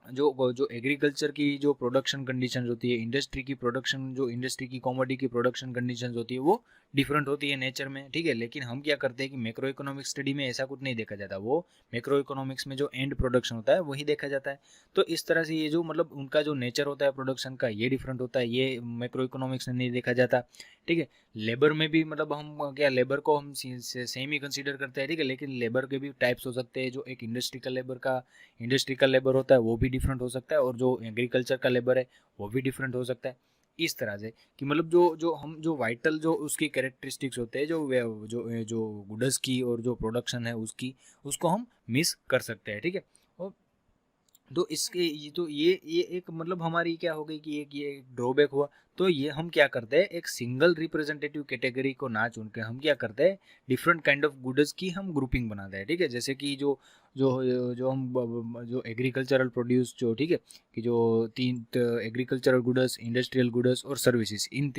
जो एग्रीकल्चर की जो प्रोडक्शन कंडीशंस होती है, इंडस्ट्री की प्रोडक्शन जो इंडस्ट्री की कॉमोडिटी की प्रोडक्शन कंडीशंस होती है वो डिफरेंट होती है नेचर में, ठीक है। लेकिन हम क्या करते हैं कि मैक्रो इकोनॉमिक स्टडी में ऐसा कुछ नहीं देखा जाता, वो मैक्रो इकोनॉमिक्स में जो एंड प्रोडक्शन होता है वही देखा जाता है। तो इस तरह से ये जो मतलब उनका जो नेचर होता है प्रोडक्शन का ये डिफरेंट होता है, ये मैक्रो इकोनॉमिक्स में नहीं देखा जाता, ठीक है। लेबर में भी मतलब हम क्या लेबर को हम सेम ही कंसीडर करते हैं, ठीक है। लेकिन लेबर के भी टाइप्स हो सकते हैं, जो एक इंडस्ट्री का लेबर होता है वो भी डिफरेंट हो सकता है, और जो एग्रीकल्चर का लेबर है वो भी डिफरेंट हो सकता है। इस तरह से कि मतलब जो जो हम जो वाइटल जो उसकी कैरेक्टरिस्टिक्स होते हैं, जो गुड्स की और जो प्रोडक्शन है उसकी, उसको हम मिस कर सकते हैं, ठीक है। और तो इसके ये एक मतलब हमारी क्या हो गई कि एक ये ड्रॉबैक हुआ। तो ये हम क्या करते हैं, एक सिंगल रिप्रेजेंटेटिव कैटेगरी को ना चुन के हम क्या करते हैं, डिफरेंट काइंड ऑफ गुड्स की हम ग्रुपिंग बनाते हैं, ठीक है। जैसे कि जो जो हम जो एग्रीकल्चरल प्रोड्यूस जो, ठीक है, कि जो तीन एग्रीकल्चरल गुड्स, इंडस्ट्रियल गुड्स और सर्विसेज, इन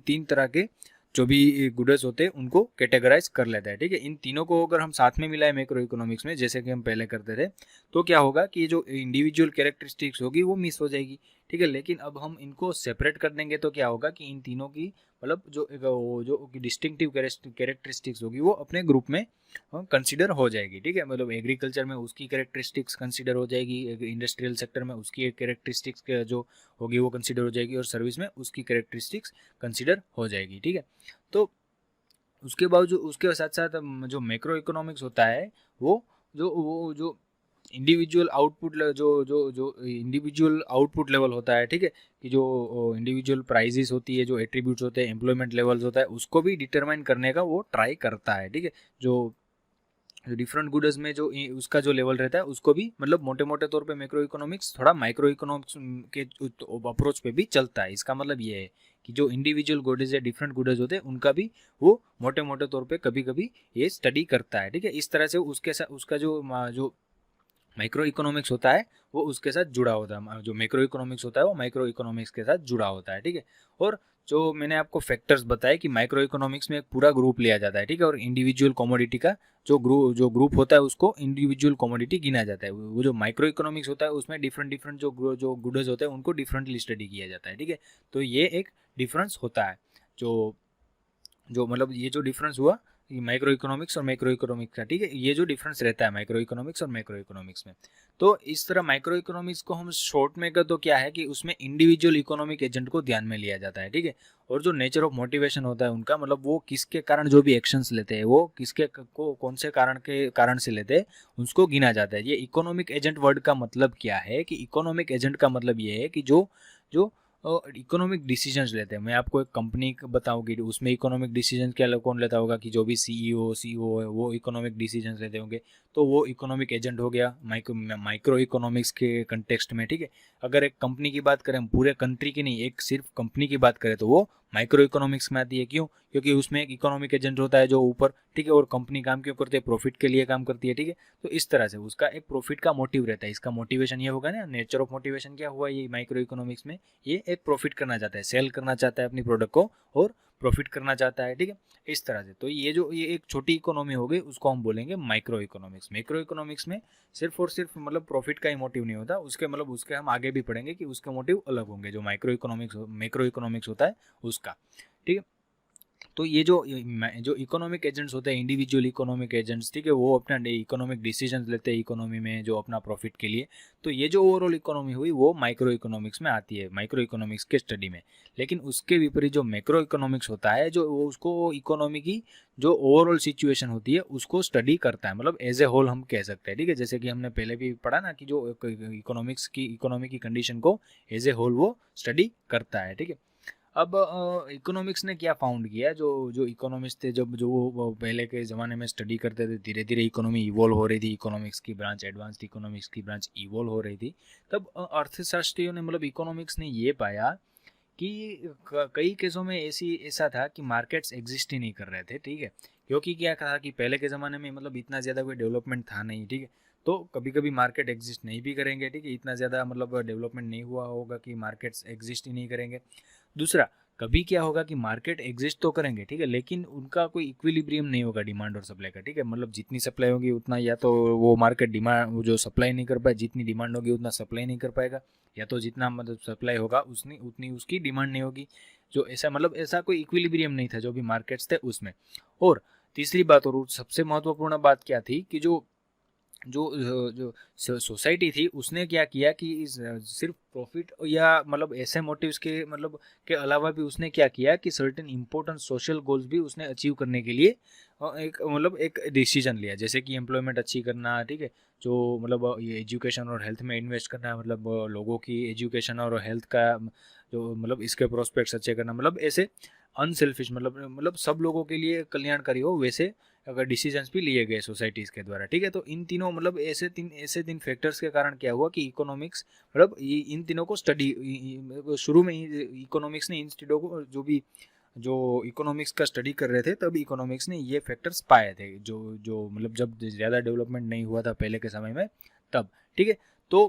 तीन तरह के जो भी गुड्स होते हैं उनको कैटेगराइज कर लेता है, ठीक है। इन तीनों को अगर हम साथ में मिलाए मैक्रो इकोनॉमिक्स में, जैसे कि हम पहले करते थे, तो क्या होगा कि जो इंडिविजुअल कैरेक्टरिस्टिक्स होगी वो मिस हो जाएगी, ठीक है। लेकिन अब हम इनको सेपरेट कर देंगे तो क्या होगा कि इन तीनों की मतलब जो डिस्टिंक्टिव कैरेक्टरिस्टिक्स होगी वो अपने ग्रुप में कंसिडर हो जाएगी, ठीक है। मतलब एग्रीकल्चर में उसकी कैरेक्टरिस्टिक्स कंसिडर हो जाएगी, इंडस्ट्रियल सेक्टर में उसकी एक कैरेक्टरिस्टिक्स जो होगी वो कंसिडर हो जाएगी, और सर्विस में उसकी कैरेक्टरिस्टिक्स कंसिडर हो जाएगी, ठीक है। तो उसके बावजूद उसके साथ साथ जो मैक्रो इकोनॉमिक्स होता है वो जो इंडिविजुअल आउटपुट जो इंडिविजुअल आउटपुट लेवल होता है, ठीक है, कि जो इंडिविजुअल प्राइजेस होती है, जो एट्रीब्यूट्स होते हैं, एम्प्लॉयमेंट लेवल्स होता है, उसको भी डिटरमाइन करने का वो ट्राई करता है, ठीक है। जो डिफरेंट गुड्स में जो उसका जो लेवल रहता है उसको भी मतलब मोटे मोटे तौर पे मैक्रो इकोनॉमिक्स थोड़ा माइक्रो इकोनॉमिक्स के अप्रोच पे भी चलता है। इसका मतलब ये है कि जो इंडिविजुअल गुड्स या डिफरेंट गुड्स होते हैं उनका भी वो मोटे मोटे तौर पे कभी कभी ये स्टडी करता है, ठीक है। इस तरह से उसके साथ उसका जो माइक्रो इकोनॉमिक्स होता है वो उसके साथ जुड़ा होता है, जो मैक्रो इकोनॉमिक्स होता है वो माइक्रो इकोनॉमिक्स के साथ जुड़ा होता है, ठीक है। और जो मैंने आपको फैक्टर्स बताए कि माइक्रो इकोनॉमिक्स में एक पूरा ग्रुप लिया जाता है, ठीक है, और इंडिविजुअल कमोडिटी का जो ग्रुप होता है उसको इंडिविजुअल कमोडिटी गिना जाता है। वो जो माइक्रो इकोनॉमिक्स होता है उसमें डिफरेंट डिफरेंट जो गुड्स होते हैं उनको डिफरेंटली स्टडी किया जाता है, ठीक है। तो ये एक डिफरेंस होता है, जो जो मतलब ये जो डिफरेंस हुआ माइक्रो इकोनॉमिक्स और मैक्रो इकोनॉमिक्स का, ठीक है, ये जो डिफरेंस रहता है माइक्रो इकोनॉमिक्स और मैक्रो इकोनॉमिक्स में। तो इस तरह माइक्रो इकोनॉमिक्स को हम शॉर्ट में कर तो क्या है कि उसमें इंडिविजुअल इकोनॉमिक एजेंट को ध्यान में लिया जाता है, ठीक है। और जो नेचर ऑफ मोटिवेशन होता है उनका मतलब वो किसके कारण जो भी एक्शंस लेते हैं वो किसके को कौन से कारण से लेते हैं उसको गिना जाता है। ये इकोनॉमिक एजेंट वर्ड का मतलब क्या है कि इकोनॉमिक एजेंट का मतलब ये है कि जो जो इकोनॉमिक डिसीजंस लेते हैं। मैं आपको एक कंपनी बताऊँ कि उसमें इकोनॉमिक डिसीजन क्या कौन लेता होगा, कि जो भी सीईओ है वो इकोनॉमिक डिसीजंस लेते होंगे, तो वो इकोनॉमिक एजेंट हो गया माइक्रो इकोनॉमिक्स के कंटेक्स्ट में, ठीक है। अगर एक कंपनी की बात करें, पूरे कंट्री की नहीं, एक सिर्फ कंपनी की बात करें, तो वो माइक्रो इकोनॉमिक्स में आती है। क्यों? क्योंकि उसमें एक इकोनॉमिक एजेंट होता है जो ऊपर, ठीक है, और कंपनी काम क्यों करती है, प्रॉफिट के लिए काम करती है, ठीक है। तो इस तरह से उसका एक प्रॉफिट का मोटिव रहता है। इसका मोटिवेशन ये होगा ना, नेचर ऑफ मोटिवेशन क्या हुआ ये माइक्रो इकोनॉमिक्स में, ये एक प्रॉफिट करना चाहता है, सेल करना चाहता है अपनी प्रोडक्ट को और प्रॉफिट करना चाहता है, ठीक है, इस तरह से। तो ये एक छोटी इकोनॉमी हो गई, उसको हम बोलेंगे माइक्रो इकोनॉमिक्स। मैक्रो इकोनॉमिक्स में सिर्फ और सिर्फ मतलब प्रॉफिट का ही मोटिव नहीं होता, उसके मतलब उसके हम आगे भी पढ़ेंगे कि उसके मोटिव अलग होंगे, जो माइक्रो इकोनॉमिक्स मैक्रो इकोनॉमिक्स होता है उसका, ठीक है। तो ये जो इकोनॉमिक एजेंट्स होते हैं, इंडिविजुअल इकोनॉमिक एजेंट्स, ठीक है, वो अपना इकोनॉमिक डिसीजंस लेते हैं इकोनॉमी में जो अपना प्रॉफिट के लिए। तो ये जो ओवरऑल इकोनॉमी हुई वो माइक्रो इकोनॉमिक्स में आती है, माइक्रो इकोनॉमिक्स के स्टडी में। लेकिन उसके विपरीत जो मैक्रो इकोनॉमिक्स होता है, जो वो उसको इकोनॉमी की जो ओवरऑल सिचुएशन होती है उसको स्टडी करता है, मतलब एज ए होल हम कह सकते हैं, ठीक है। जैसे कि हमने पहले भी पढ़ा ना कि जो इकोनॉमी की कंडीशन को एज ए होल वो स्टडी करता है, ठीक है। अब इकोनॉमिक्स ने क्या फाउंड किया, जो जो इकोनॉमिस्ट थे, जब जो वो पहले के ज़माने में स्टडी करते थे, धीरे धीरे इकोनॉमी इवॉल्व हो रही थी, इकोनॉमिक्स की ब्रांच, एडवांस्ड इकोनॉमिक्स की ब्रांच इवॉल्व हो रही थी, तब अर्थशास्त्रियों ने, मतलब इकोनॉमिक्स ने ये पाया कि कई केसों में ऐसा था कि मार्केट्स एग्जिस्ट ही नहीं कर रहे थे, ठीक है। क्योंकि क्या कहा कि पहले के ज़माने में मतलब इतना ज़्यादा कोई डेवलपमेंट था नहीं, ठीक है। तो कभी कभी मार्केट एग्जिस्ट नहीं भी करेंगे, ठीक है, इतना ज़्यादा मतलब डेवलपमेंट नहीं हुआ होगा कि मार्केट्स एग्जिस्ट ही नहीं करेंगे। दूसरा, कभी क्या होगा कि मार्केट एग्जिस्ट तो करेंगे, ठीक है, लेकिन उनका कोई इक्विलिब्रियम नहीं होगा डिमांड और सप्लाई का, ठीक है। मतलब जितनी सप्लाई होगी उतना, या तो वो मार्केट डिमांड जो सप्लाई नहीं कर पाए, जितनी डिमांड होगी उतना सप्लाई नहीं कर पाएगा, या तो जितना मतलब सप्लाई होगा उतनी उसकी डिमांड नहीं होगी। जो ऐसा मतलब ऐसा कोई इक्विलिब्रियम नहीं था जो भी मार्केट्स थे उसमें। और तीसरी बात और सबसे महत्वपूर्ण बात क्या थी कि जो जो जो सोसाइटी थी उसने क्या किया कि सिर्फ प्रॉफिट या मतलब ऐसे मोटिव्स के मतलब के अलावा भी उसने क्या किया कि सर्टेन इंपॉर्टेंट सोशल गोल्स भी उसने अचीव करने के लिए एक डिसीजन लिया, जैसे कि एम्प्लॉयमेंट अच्छी करना, ठीक है, जो मतलब ये एजुकेशन और हेल्थ में इन्वेस्ट करना, मतलब लोगों की एजुकेशन और हेल्थ का जो मतलब इसके प्रोस्पेक्ट्स अच्छे करना, मतलब ऐसे अनसेल्फिश, मतलब सब लोगों के लिए कल्याणकारी हो वैसे अगर डिसीजंस भी लिए गए सोसाइटीज़ के द्वारा, ठीक है। तो इन तीनों मतलब ऐसे तीन फैक्टर्स के कारण क्या हुआ कि इकोनॉमिक्स मतलब इन तीनों को स्टडी शुरू में ही इकोनॉमिक्स ने इन चीज़ों को जो इकोनॉमिक्स का स्टडी कर रहे थे तब इकोनॉमिक्स ने ये फैक्टर्स पाए थे, जो जो मतलब जब ज़्यादा डेवलपमेंट नहीं हुआ था पहले के समय में तब, ठीक है। तो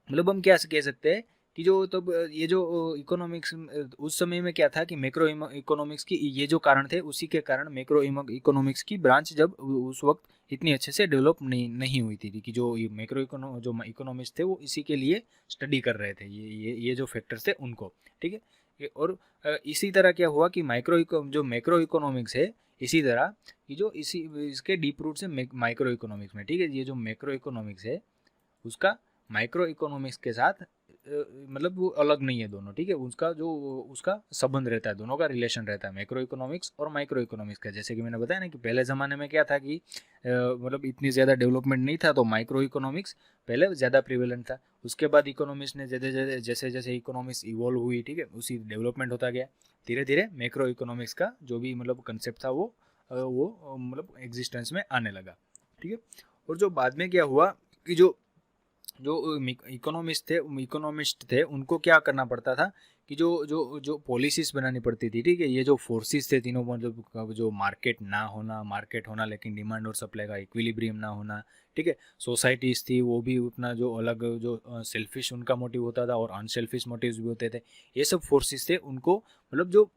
मतलब हम क्या कह सकते हैं कि जो तब ये जो इकोनॉमिक्स उस समय में क्या था कि मैक्रो इकोनॉमिक्स की ये जो कारण थे उसी के कारण मैक्रो इकोनॉमिक्स की ब्रांच जब उस वक्त इतनी अच्छे से डेवलप नहीं हुई थी कि जो मैक्रो जो इकोनॉमिक्स थे वो इसी के लिए स्टडी कर रहे थे, ये जो फैक्टर्स थे उनको, ठीक है। और इसी तरह क्या हुआ कि जो मैक्रो इकोनॉमिक्स है, इसी तरह कि जो इसके डीप रूट्स है माइक्रो इकोनॉमिक्स में, ठीक है। ये जो मैक्रो इकोनॉमिक्स है उसका माइक्रो इकोनॉमिक्स के साथ मतलब वो अलग नहीं है दोनों, ठीक है। उसका संबंध रहता है, दोनों का रिलेशन रहता है, मैक्रो इकोनॉमिक्स और माइक्रो इकोनॉमिक्स का। जैसे कि मैंने बताया ना कि पहले ज़माने में क्या था कि मतलब इतनी ज़्यादा डेवलपमेंट नहीं था तो माइक्रो इकोनॉमिक्स पहले ज़्यादा प्रिवेलेंट था। उसके बाद इकोनॉमिक्स ने जैसे जैसे इकोनॉमिक्स इवॉल्व हुई, ठीक है, उसी डेवलपमेंट होता गया, धीरे धीरे मैक्रो इकोनॉमिक्स का जो भी मतलब कंसेप्ट था वो मतलब एग्जिस्टेंस में आने लगा, ठीक है। और जो बाद में क्या हुआ कि जो इकोनॉमिस्ट थे उनको क्या करना पड़ता था कि जो जो जो पॉलिसीज बनानी पड़ती थी, ठीक है। ये जो फोर्सेस थे तीनों, मतलब जो मार्केट होना लेकिन डिमांड और सप्लाई का इक्विलिब्रियम ना होना, ठीक है। सोसाइटीज़ थी वो भी अपना जो अलग जो सेल्फिश उनका मोटिव होता था और अनसेल्फिश मोटिव्स भी होते थे, ये सब फोर्सेस थे उनको मतलब जो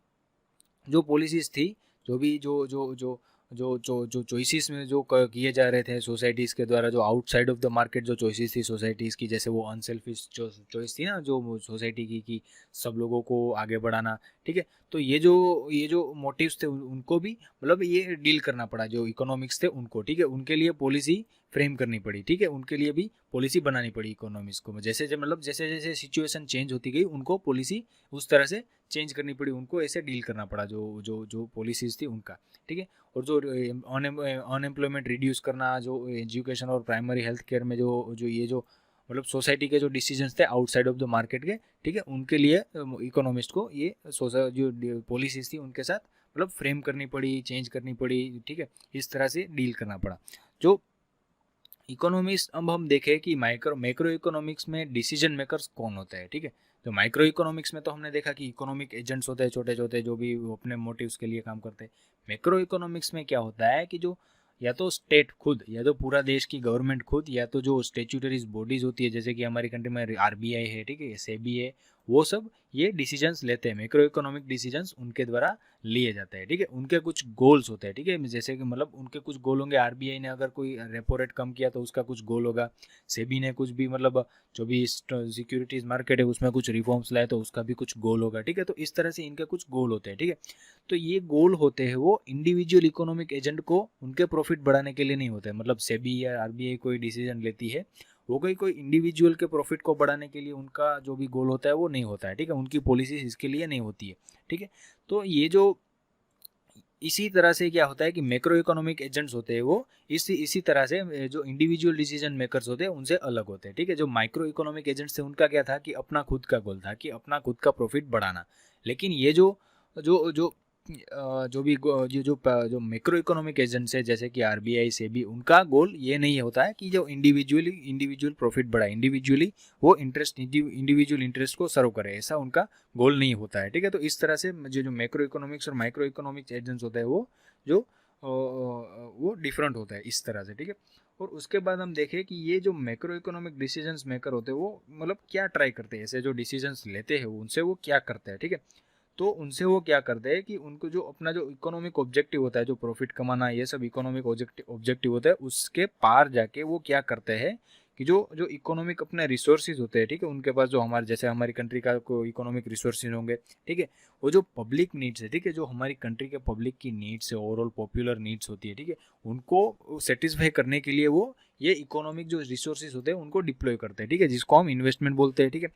जो पॉलिसीज थी, जो भी जो चॉइसेस में जो किए जा रहे थे सोसाइटीज़ के द्वारा, जो आउटसाइड ऑफ द मार्केट जो चॉइसेस थी सोसाइटीज़ की, जैसे वो अनसेल्फिश जो चॉइस थी ना जो सोसाइटी की कि सब लोगों को आगे बढ़ाना, ठीक है। तो ये जो मोटिव्स थे उनको भी मतलब ये डील करना पड़ा, जो इकोनॉमिक्स थे उनको, ठीक है। उनके लिए पॉलिसी फ्रेम करनी पड़ी, ठीक है, उनके लिए भी पॉलिसी बनानी पड़ी इकोनॉमिक्स को। जैसे जैसे जैसे सिचुएशन चेंज होती गई उनको पॉलिसी उस तरह से चेंज करनी पड़ी, उनको ऐसे डील करना पड़ा जो पॉलिसीज़ थी उनका, ठीक है। और जो अनएम्प्लॉयमेंट रिड्यूस करना, जो एजुकेशन और प्राइमरी हेल्थ केयर में जो मतलब सोसाइटी के जो डिसीजंस थे आउटसाइड ऑफ द मार्केट के, ठीक है, उनके लिए इकोनॉमिस्ट को ये जो पॉलिसीज थी उनके साथ मतलब फ्रेम करनी पड़ी, चेंज करनी पड़ी, ठीक है, इस तरह से डील करना पड़ा। जो इकोनॉमिक्स अब हम देखें कि मैक्रो इकोनॉमिक्स में डिसीजन मेकर्स कौन होते हैं, ठीक है। तो माइक्रो इकोनॉमिक्स में तो हमने देखा कि इकोनॉमिक एजेंट्स होते हैं छोटे छोटे जो भी अपने मोटिव्स के लिए काम करते हैं। मैक्रो इकोनॉमिक्स में क्या होता है कि जो या तो स्टेट खुद, या तो पूरा देश की गवर्नमेंट खुद, या तो जो स्टेचुटरीज बॉडीज होती है जैसे कि हमारी कंट्री में आरबीआई है, ठीक है, सेबी है, वो सब ये डिसीजंस लेते हैं, मैक्रो इकोनॉमिक डिसीजंस उनके द्वारा लिए जाते हैं, ठीक है। उनके कुछ गोल्स होते हैं, ठीक है, जैसे कि मतलब उनके कुछ गोल होंगे। आरबीआई ने अगर कोई रेपो रेट कम किया तो उसका कुछ गोल होगा। सेबी ने कुछ भी मतलब जो भी सिक्योरिटीज मार्केट है उसमें कुछ रिफॉर्म्स लाए तो उसका भी कुछ गोल होगा, ठीक है। तो इस तरह से इनके कुछ गोल होते हैं, ठीक है। तो ये गोल होते हैं वो इंडिविजुअल इकोनॉमिक एजेंट को उनके प्रॉफिट बढ़ाने के लिए नहीं होते हैं। मतलब सेबी या आरबीआई कोई डिसीजन लेती है, वो कोई इंडिविजुअल के प्रॉफिट को बढ़ाने के लिए उनका जो भी गोल होता है वो नहीं होता है, ठीक है। उनकी पॉलिसी इसके लिए नहीं होती है, ठीक है। तो ये जो इसी तरह से क्या होता है कि मैक्रो इकोनॉमिक एजेंट्स होते हैं वो इसी तरह से जो इंडिविजुअल डिसीजन मेकर्स होते हैं उनसे अलग होते हैं, ठीक है। जो माइक्रो इकोनॉमिक एजेंट्स थे उनका क्या था कि अपना खुद का गोल था कि अपना खुद का प्रॉफिट बढ़ाना। लेकिन ये जो जो जो जो भी जो मैक्रो इकोनॉमिक एजेंट्स है जैसे कि आरबीआई सेबी, उनका गोल ये नहीं होता है कि जो इंडिविजुअल प्रॉफिट बढ़ाए, इंडिविजुअली वो इंडिविजुअल इंटरेस्ट को सर्व करे, ऐसा उनका गोल नहीं होता है, ठीक है। तो इस तरह से जो मैक्रो इकोनॉमिक्स और माइक्रो इकोनॉमिक्स एजेंट्स होते हैं वो डिफरेंट होता है इस तरह से, ठीक है। और उसके बाद हम देखें कि ये जो मैक्रो इकोनॉमिक डिसीजंस मेकर होते हैं वो मतलब क्या ट्राई करते हैं, ऐसे जो डिसीजंस लेते हैं उनसे वो क्या करते हैं, ठीक है। तो उनसे वो क्या करते हैं कि उनको जो अपना जो इकोनॉमिक ऑब्जेक्टिव होता है, जो प्रॉफिट कमाना, ये सब इकोनॉमिक ऑब्जेक्टिव होता है, उसके पार जाके वो क्या करते हैं कि जो जो इकोनॉमिक अपने रिसोर्सेज होते हैं, ठीक है, उनके पास जो हमारे जैसे हमारी कंट्री का कोई इकोनॉमिक रिसोर्सेज होंगे, ठीक है, वो जो पब्लिक नीड्स है, ठीक है, जो हमारी कंट्री के पब्लिक की नीड्स है, ओवरऑल पॉपुलर नीड्स होती है, ठीक है, उनको सेटिस्फाई करने के लिए वो ये इकोनॉमिक जो रिसोर्सेज होते हैं उनको डिप्लॉय करते हैं, ठीक है, जिसको हम इन्वेस्टमेंट बोलते हैं, ठीक है।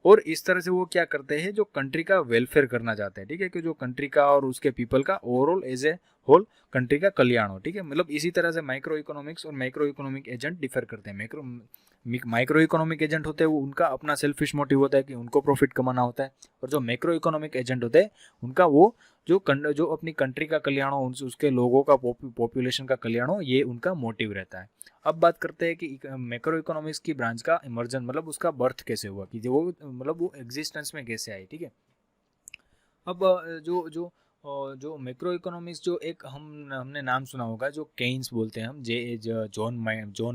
और इस तरह से वो क्या करते हैं, जो कंट्री का वेलफेयर करना चाहते हैं, ठीक है, कि जो कंट्री का और उसके पीपल का overall as a whole country का कल्याण हो, ठीक है। मतलब इसी तरह से माइक्रो इकोनॉमिक्स और माइक्रो इकोनॉमिक एजेंट डिफर करते हैं। माइक्रो इकोनॉमिक एजेंट होते हैं वो उनका अपना सेल्फिश मोटिव होता है कि उनको प्रॉफिट कमाना होता है, और जो मैक्रो इकोनॉमिक एजेंट होते हैं उनका वो जो अपनी कंट्री का कल्याण हो, उसके लोगों का पॉपुलेशन का कल्याण हो, ये उनका मोटिव रहता है। अब बात करते हैं कि मैक्रो इकोनॉमिक्स की ब्रांच का इमर्जन मतलब उसका बर्थ कैसे हुआ, कि जो वो मतलब वो एग्जिस्टेंस में कैसे आई, ठीक है। अब जो जो जो मैक्रो इकोनॉमिक्स जो एक हमने नाम सुना होगा, जो केन्स बोलते हैं हम, जॉन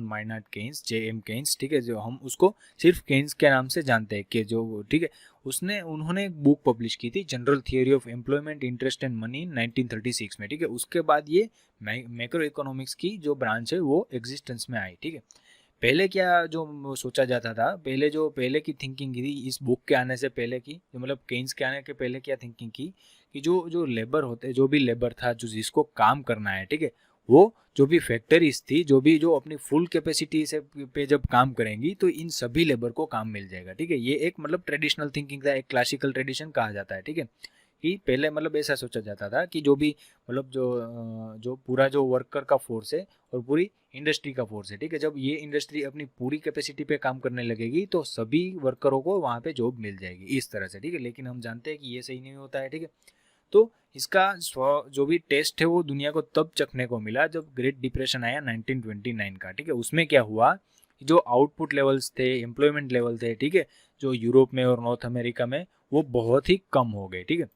माइनार्ड केन्स, JM केन्स, ठीक है, जो हम उसको सिर्फ केन्स के नाम से जानते हैं, कि जो ठीक है, उन्होंने एक बुक पब्लिश की थी, general theory of employment, interest and money, 1936 में, ठीक है। उसके बाद ये मैक्रो इकोनॉमिक्स की जो ब्रांच है वो एग्जिस्टेंस में आई, ठीक है। पहले क्या जो सोचा जाता था, पहले की थिंकिंग थी इस बुक के आने से पहले की, जो मतलब केन्स के आने के पहले क्या थिंकिंग की कि जो जो लेबर होते, जो भी लेबर था, जो जिसको काम करना है, ठीक है, वो जो भी फैक्ट्रीज थी, जो अपनी फुल कैपेसिटी से पे जब काम करेंगी तो इन सभी लेबर को काम मिल जाएगा, ठीक है। ये एक मतलब ट्रेडिशनल थिंकिंग था, एक क्लासिकल ट्रेडिशन कहा जाता है, ठीक है, कि पहले मतलब ऐसा सोचा जाता था कि जो भी मतलब जो पूरा जो वर्कर का फोर्स है और पूरी इंडस्ट्री का फोर्स है, ठीक है, जब ये इंडस्ट्री अपनी पूरी कैपेसिटी पे काम करने लगेगी तो सभी वर्करों को वहाँ पे जॉब मिल जाएगी, इस तरह से, ठीक है। लेकिन हम जानते हैं कि ये सही नहीं होता है, ठीक है। तो इसका जो भी टेस्ट है वो दुनिया को तब चखने को मिला जब ग्रेट डिप्रेशन आया 1929 का, ठीक है। उसमें क्या हुआ, जो आउटपुट लेवल्स थे, एम्प्लॉयमेंट लेवल थे, ठीक है, जो यूरोप में और नॉर्थ अमेरिका में वो बहुत ही कम हो गए, ठीक है।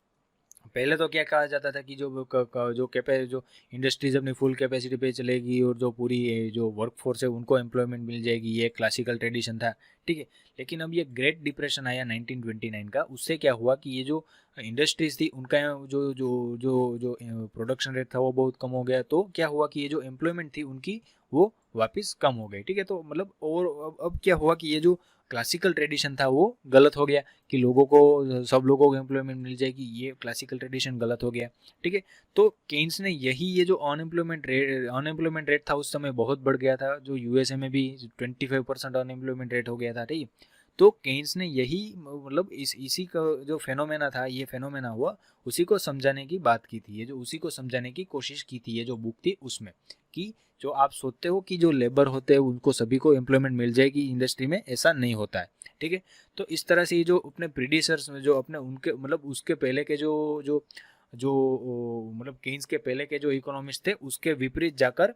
पहले तो क्या कहा जाता था कि जो इंडस्ट्रीज अपनी फुल कैपेसिटी पे चलेगी और जो पूरी जो वर्क फोर्स है उनको एम्प्लॉयमेंट मिल जाएगी, ये क्लासिकल ट्रेडिशन था, ठीक है। लेकिन अब ये ग्रेट डिप्रेशन आया 1929 का, उससे क्या हुआ कि ये जो इंडस्ट्रीज थी उनका जो जो जो जो प्रोडक्शन रेट था वो बहुत कम हो गया। तो क्या हुआ कि ये जो एम्प्लॉयमेंट थी उनकी वो वापस कम हो गई, ठीक है। तो मतलब और अब क्या हुआ कि ये जो क्लासिकल ट्रेडिशन था वो गलत हो गया कि सब लोगों को एम्प्लॉयमेंट मिल जाएगी, ये क्लासिकल ट्रेडिशन गलत हो गया, ठीक है। तो केन्स ने ये जो अनएम्प्लॉयमेंट रेट था उस समय बहुत बढ़ गया था, जो यूएसए में भी 25% अनएम्प्लॉयमेंट रेट हो गया था, ठीक है। तो केन्स ने यही मतलब इसी का जो फेनोमेना था, ये फेनोमेना हुआ, उसी को समझाने की बात की थी, ये जो उसी को समझाने की कोशिश की थी, ये जो बुक थी उसमें, कि जो आप सोचते हो कि जो लेबर होते हैं उनको सभी को एम्प्लॉयमेंट मिल जाएगी इंडस्ट्री में, ऐसा नहीं होता है, ठीक है। तो इस तरह से ये जो अपने प्रीडिसर्स जो अपने उनके मतलब उसके पहले के जो जो जो मतलब केन्स के पहले के जो इकोनॉमिस्ट थे उसके विपरीत जाकर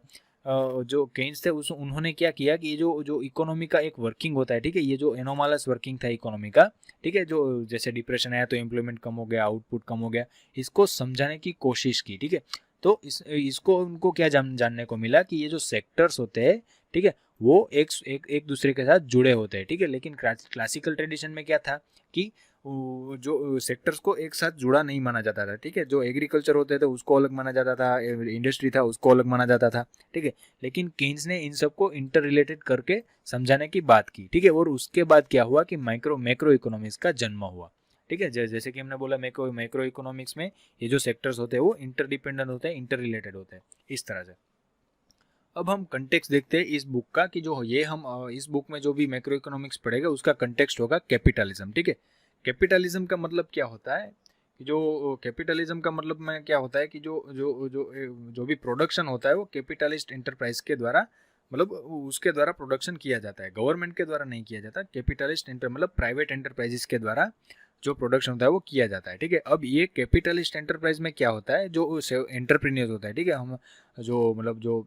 जो केन्स थे उन्होंने क्या किया कि ये जो जो इकोनॉमी का एक वर्किंग होता है, ठीक है, ये जो एनोमालस वर्किंग था इकोनॉमी का, ठीक है, जो जैसे डिप्रेशन आया तो एम्प्लॉयमेंट कम हो गया, आउटपुट कम हो गया, इसको समझाने की कोशिश की, ठीक है। तो इसको उनको क्या जानने को मिला कि ये जो सेक्टर्स होते हैं, ठीक है, वो एक दूसरे के साथ जुड़े होते हैं, ठीक है। लेकिन क्लासिकल ट्रेडिशन में क्या था कि जो सेक्टर्स को एक साथ जुड़ा नहीं माना जाता था, ठीक है। जो एग्रीकल्चर होते थे उसको अलग माना जाता था, इंडस्ट्री था उसको अलग माना जाता था, ठीक है। लेकिन केन्स ने इन सबको इंटर रिलेटेड करके समझाने की बात की, ठीक है। और उसके बाद क्या हुआ कि मैक्रो इकोनॉमिक्स का जन्म हुआ, ठीक है। जैसे कि हमने बोला मैक्रो इकोनॉमिक्स में ये जो सेक्टर्स होते हैं वो इंटरडिपेंडेंट होते हैं, इंटर रिलेटेड होते हैं, इस तरह से। अब हम कंटेक्स्ट देखते हैं इस बुक का कि जो ये हम इस बुक में जो भी मैक्रो इकोनॉमिक्स पढ़ेगा उसका कंटेक्स्ट होगा कैपिटलिज्म, ठीक है। कैपिटलिज्म का मतलब क्या होता है कि जो कैपिटलिज्म का मतलब में क्या होता है कि जो जो जो जो भी प्रोडक्शन होता है वो कैपिटलिस्ट एंटरप्राइज के द्वारा, मतलब उसके द्वारा प्रोडक्शन किया जाता है, गवर्नमेंट के द्वारा नहीं किया जाता। कैपिटलिस्ट मतलब प्राइवेट एंटरप्राइजेस के द्वारा जो प्रोडक्शन होता है वो किया जाता है, ठीक है। अब ये कैपिटलिस्ट एंटरप्राइज में क्या होता है, जो एंटरप्रेन्योर होता है, ठीक है, हम जो मतलब जो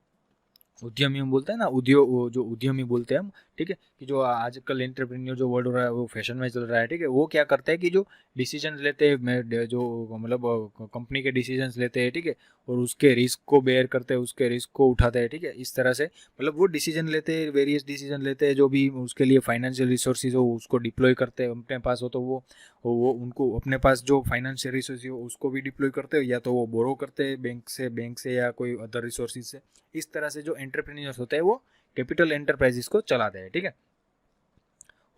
उद्यमी हम बोलते हैं ना, जो उद्यमी बोलते हैं हम, ठीक है, कि जो आजकल एंटरप्रेन्योर जो वर्ड हो रहा है वो फैशन में चल रहा है, ठीक है। वो क्या करते हैं कि जो डिसीजन लेते हैं, जो मतलब कंपनी के डिसीजंस लेते हैं, ठीक है, और उसके रिस्क को बेयर करते हैं, उसके रिस्क को उठाते हैं, ठीक है। इस तरह से मतलब वो डिसीजन लेते हैं, वेरियस डिसीजन लेते हैं, जो भी उसके लिए फाइनेंशियल रिसोर्सेज हो उसको डिप्लॉय करते हैं, अपने पास हो तो वो उनको अपने पास जो फाइनेंशियल रिसोर्स हो उसको भी डिप्लॉय करते हैं, या तो वो बोरो करते हैं बैंक से या कोई अदर रिसोर्सेज से। इस तरह से जो एंटरप्रेन्योर्स होते हैं वो कैपिटल एंटरप्राइजेस को चलाते हैं, ठीक है।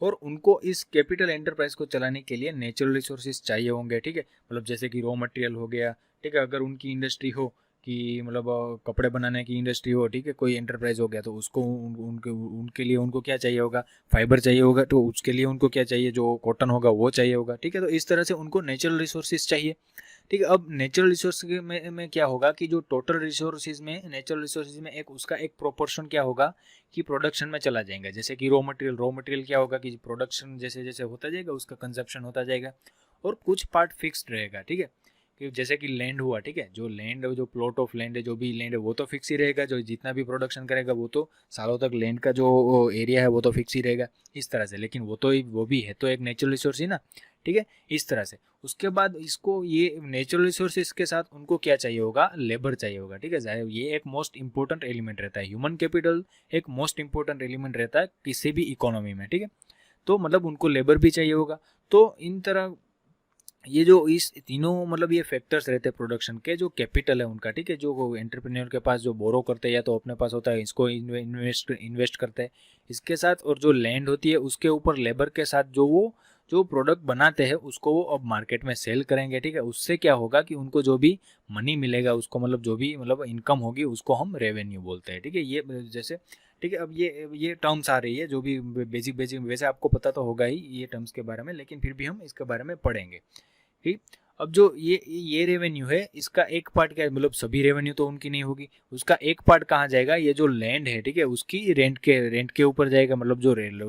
और उनको इस कैपिटल एंटरप्राइज को चलाने के लिए नेचुरल रिसोर्सेज चाहिए होंगे, ठीक है। मतलब जैसे कि रॉ मटेरियल हो गया, ठीक है। अगर उनकी इंडस्ट्री हो कि मतलब कपड़े बनाने की इंडस्ट्री हो, ठीक है, कोई एंटरप्राइज हो गया, तो उसको उनके लिए उनको क्या चाहिए होगा, फाइबर चाहिए होगा, तो उसके लिए उनको क्या चाहिए, जो कॉटन होगा वो चाहिए होगा, ठीक है। तो इस तरह से उनको नेचुरल रिसोर्सेज चाहिए, ठीक है। अब नेचुरल रिसोर्स में क्या होगा कि जो टोटल रिसोर्सेज में, नेचुरल रिसोर्सेज में एक उसका एक प्रोपोर्शन क्या होगा कि प्रोडक्शन में चला जाएगा। जैसे कि रॉ मटेरियल क्या होगा कि प्रोडक्शन जैसे जैसे होता जाएगा उसका कंजप्शन होता जाएगा, और कुछ पार्ट फिक्स्ड रहेगा, ठीक है। कि जैसे कि लैंड हुआ, ठीक है, जो प्लॉट ऑफ लैंड है, जो भी लैंड है वो तो फिक्स ही रहेगा, जो जितना भी प्रोडक्शन करेगा वो तो सालों तक लैंड का जो एरिया है वो तो फिक्स ही रहेगा, इस तरह से। लेकिन वो भी है तो एक नेचुरल रिसोर्स ही ना, ठीक है, इस तरह से। उसके बाद इसको ये नेचुरल रिसोर्सेज के साथ उनको क्या चाहिए होगा, लेबर चाहिए होगा, ठीक है। ये एक मोस्ट इंपॉर्टेंट एलिमेंट रहता है, ह्यूमन कैपिटल एक मोस्ट इंपॉर्टेंट एलिमेंट रहता है किसी भी इकोनॉमी में, ठीक है। तो मतलब उनको लेबर भी चाहिए होगा। तो इन तरह ये जो इस तीनों मतलब ये फैक्टर्स रहते हैं प्रोडक्शन के, जो कैपिटल है उनका, ठीक है, जो एंटरप्रेन्योर के पास जो बोरो करते हैं या तो अपने पास होता है, इसको इन्वेस्ट करते हैं इसके साथ, और जो लैंड होती है उसके ऊपर लेबर के साथ जो प्रोडक्ट बनाते हैं उसको वो अब मार्केट में सेल करेंगे, ठीक है। उससे क्या होगा कि उनको जो भी मनी मिलेगा उसको, मतलब जो भी मतलब इनकम होगी उसको हम रेवेन्यू बोलते हैं, ठीक है। ये जैसे, ठीक है। अब ये टर्म्स आ रही है जो भी बेसिक वैसे आपको पता तो होगा ही ये टर्म्स के बारे में, लेकिन फिर भी हम इसके बारे में पढ़ेंगे, ठीक। अब जो ये रेवेन्यू है इसका एक पार्ट क्या है, मतलब सभी रेवेन्यू तो उनकी नहीं होगी, उसका एक पार्ट कहाँ जाएगा, ये जो लैंड है, ठीक है, उसकी रेंट के ऊपर जाएगा, मतलब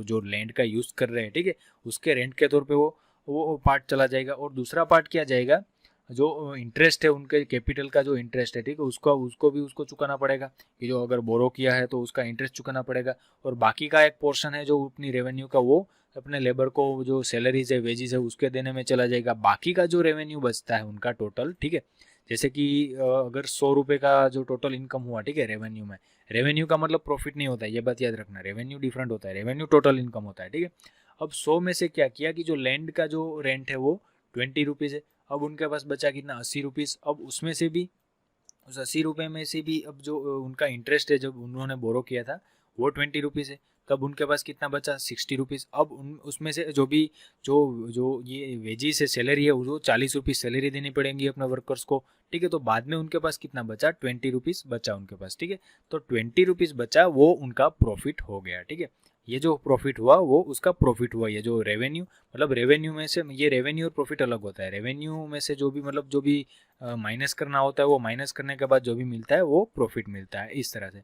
जो लैंड का यूज कर रहे हैं, ठीक है, उसके रेंट के तौर पे वो पार्ट चला जाएगा। और दूसरा पार्ट क्या जाएगा, जो इंटरेस्ट है उनके कैपिटल का जो इंटरेस्ट है, ठीक है, उसको चुकाना पड़ेगा, कि जो अगर बोरो किया है तो उसका इंटरेस्ट चुकाना पड़ेगा। और बाकी का एक पोर्शन है जो अपनी रेवेन्यू का, वो अपने लेबर को जो सैलरीज है, वेजेस है, उसके देने में चला जाएगा। बाकी का जो रेवेन्यू बचता है उनका टोटल, ठीक है, जैसे कि अगर 100 रुपये का जो टोटल इनकम हुआ, ठीक है, रेवेन्यू में, रेवेन्यू का मतलब प्रॉफिट नहीं होता है, ये बात याद रखना, रेवेन्यू डिफरेंट होता है, रेवेन्यू टोटल इनकम होता है, ठीक है। अब 100 में से क्या किया कि जो लैंड का जो रेंट है वो 20 रुपीज़ है, अब उनके पास बचा कितना, 80 रुपीज़। अब उसमें से भी, उस 80 रुपये में से भी अब जो उनका इंटरेस्ट है जब उन्होंने बोरो किया था वो 20 रुपीज़ है, तब उनके पास कितना बचा, 60 रुपीज़। अब उसमें से जो भी जो जो ये वेजिस है, सैलरी है, वो 40 रुपीज़ सैलरी देनी पड़ेंगी अपने वर्कर्स को, ठीक है। तो बाद में उनके पास कितना बचा, 20 रुपीज़ बचा उनके पास, ठीक है। तो 20 रुपीज़ बचा, वो उनका प्रॉफिट हो गया, ठीक है। ये जो प्रॉफिट हुआ वो उसका प्रॉफिट हुआ। ये जो रेवेन्यू, मतलब रेवेन्यू में से, ये रेवेन्यू और प्रॉफिट अलग होता है, रेवेन्यू में से जो भी मतलब जो भी माइनस करना होता है वो माइनस करने के बाद जो भी मिलता है वो प्रॉफिट मिलता है, इस तरह से,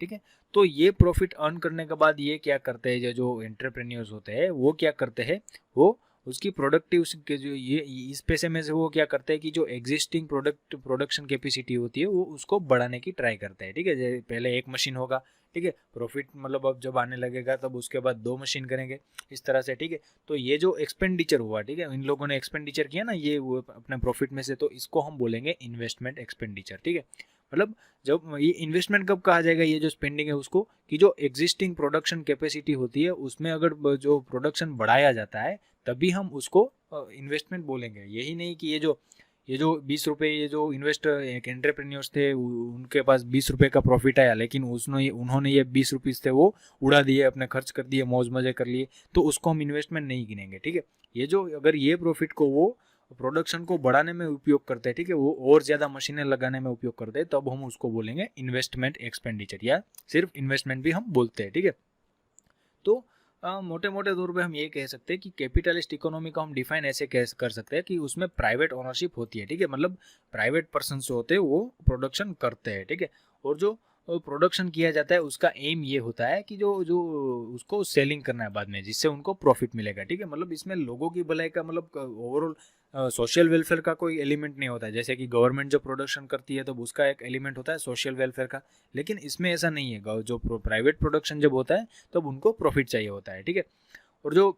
ठीक है। तो ये प्रॉफिट अर्न करने के बाद ये क्या करते हैं, जो एंटरप्रेन्योर्स होते हैं वो क्या करते हैं, वो उसकी प्रोडक्टिव के जो ये इस पैसे में से वो क्या करते हैं कि जो एग्जिस्टिंग प्रोडक्शन कैपेसिटी होती है वो उसको बढ़ाने की ट्राई करते हैं, ठीक है। पहले एक मशीन होगा, ठीक है, प्रॉफिट मतलब अब जब आने लगेगा तब उसके बाद 2 मशीन करेंगे, इस तरह से, ठीक है। तो ये जो एक्सपेंडिचर हुआ, ठीक है, इन लोगों ने एक्सपेंडिचर किया ना ये वो अपने प्रॉफिट में से, तो इसको हम बोलेंगे इन्वेस्टमेंट एक्सपेंडिचर, ठीक है। मतलब जब ये इन्वेस्टमेंट कब कहा जाएगा, ये जो स्पेंडिंग है उसको, कि जो एग्जिस्टिंग प्रोडक्शन कैपेसिटी होती है उसमें अगर जो प्रोडक्शन बढ़ाया जाता है तभी हम उसको इन्वेस्टमेंट बोलेंगे। यही नहीं कि ये जो 20 रुपये, ये जो इन्वेस्टर एक एंटरप्रेन्योर्स थे उनके पास 20 रुपये का प्रॉफिट आया, लेकिन उन्होंने ये 20 रुपीज़ थे वो उड़ा दिए, अपने खर्च कर दिए, मौज मजे कर लिए, तो उसको हम इन्वेस्टमेंट नहीं गिनेंगे। ठीक है, ये जो अगर ये प्रॉफिट को वो प्रोडक्शन को बढ़ाने में उपयोग करते हैं, ठीक है, वो और ज़्यादा मशीनें लगाने में उपयोग करते हैं, तब हम उसको बोलेंगे इन्वेस्टमेंट एक्सपेंडिचर, या सिर्फ इन्वेस्टमेंट भी हम बोलते हैं। ठीक है, तो मोटे मोटे तौर पे हम ये कह सकते हैं कि कैपिटलिस्ट इकोनॉमी को हम डिफाइन ऐसे कर सकते हैं कि उसमें प्राइवेट ओनरशिप होती है। ठीक है, मतलब प्राइवेट पर्सन जो होते हैं वो प्रोडक्शन करते हैं। ठीक है, और जो प्रोडक्शन किया जाता है उसका एम ये होता है कि जो जो उसको सेलिंग करना है बाद में, जिससे उनको प्रॉफिट मिलेगा। ठीक है, मतलब इसमें लोगों की भलाई का, मतलब ओवरऑल सोशल वेलफेयर का कोई एलिमेंट नहीं होता है। जैसे कि गवर्नमेंट जो प्रोडक्शन करती है तो उसका एक एलिमेंट होता है सोशल वेलफेयर का, लेकिन इसमें ऐसा नहीं है। जो प्राइवेट प्रोडक्शन जब होता है तब उनको प्रॉफिट चाहिए होता है। ठीक है, और जो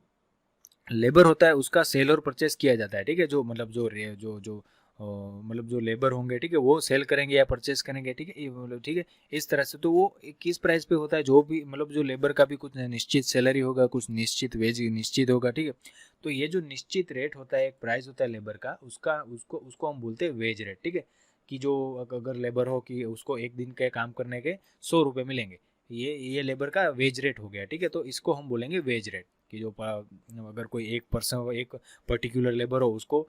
लेबर होता है उसका सेल और परचेस किया जाता है। ठीक है, जो मतलब मतलब जो लेबर होंगे, ठीक है, वो सेल करेंगे या परचेस करेंगे। ठीक है, मतलब ठीक है, इस तरह से तो वो किस प्राइस पे होता है, जो भी मतलब जो लेबर का भी कुछ निश्चित सैलरी होगा, कुछ निश्चित वेज निश्चित होगा। ठीक है, तो ये जो निश्चित रेट होता है, एक प्राइस होता है लेबर का, उसको उसको हम बोलते हैं वेज रेट। ठीक है, कि जो अगर लेबर हो कि उसको एक दिन के काम करने के 100 रुपये मिलेंगे, ये लेबर का वेज रेट हो गया। ठीक है, तो इसको हम बोलेंगे वेज रेट। कि जो अगर कोई एक पर्सन, एक पर्टिकुलर लेबर हो, उसको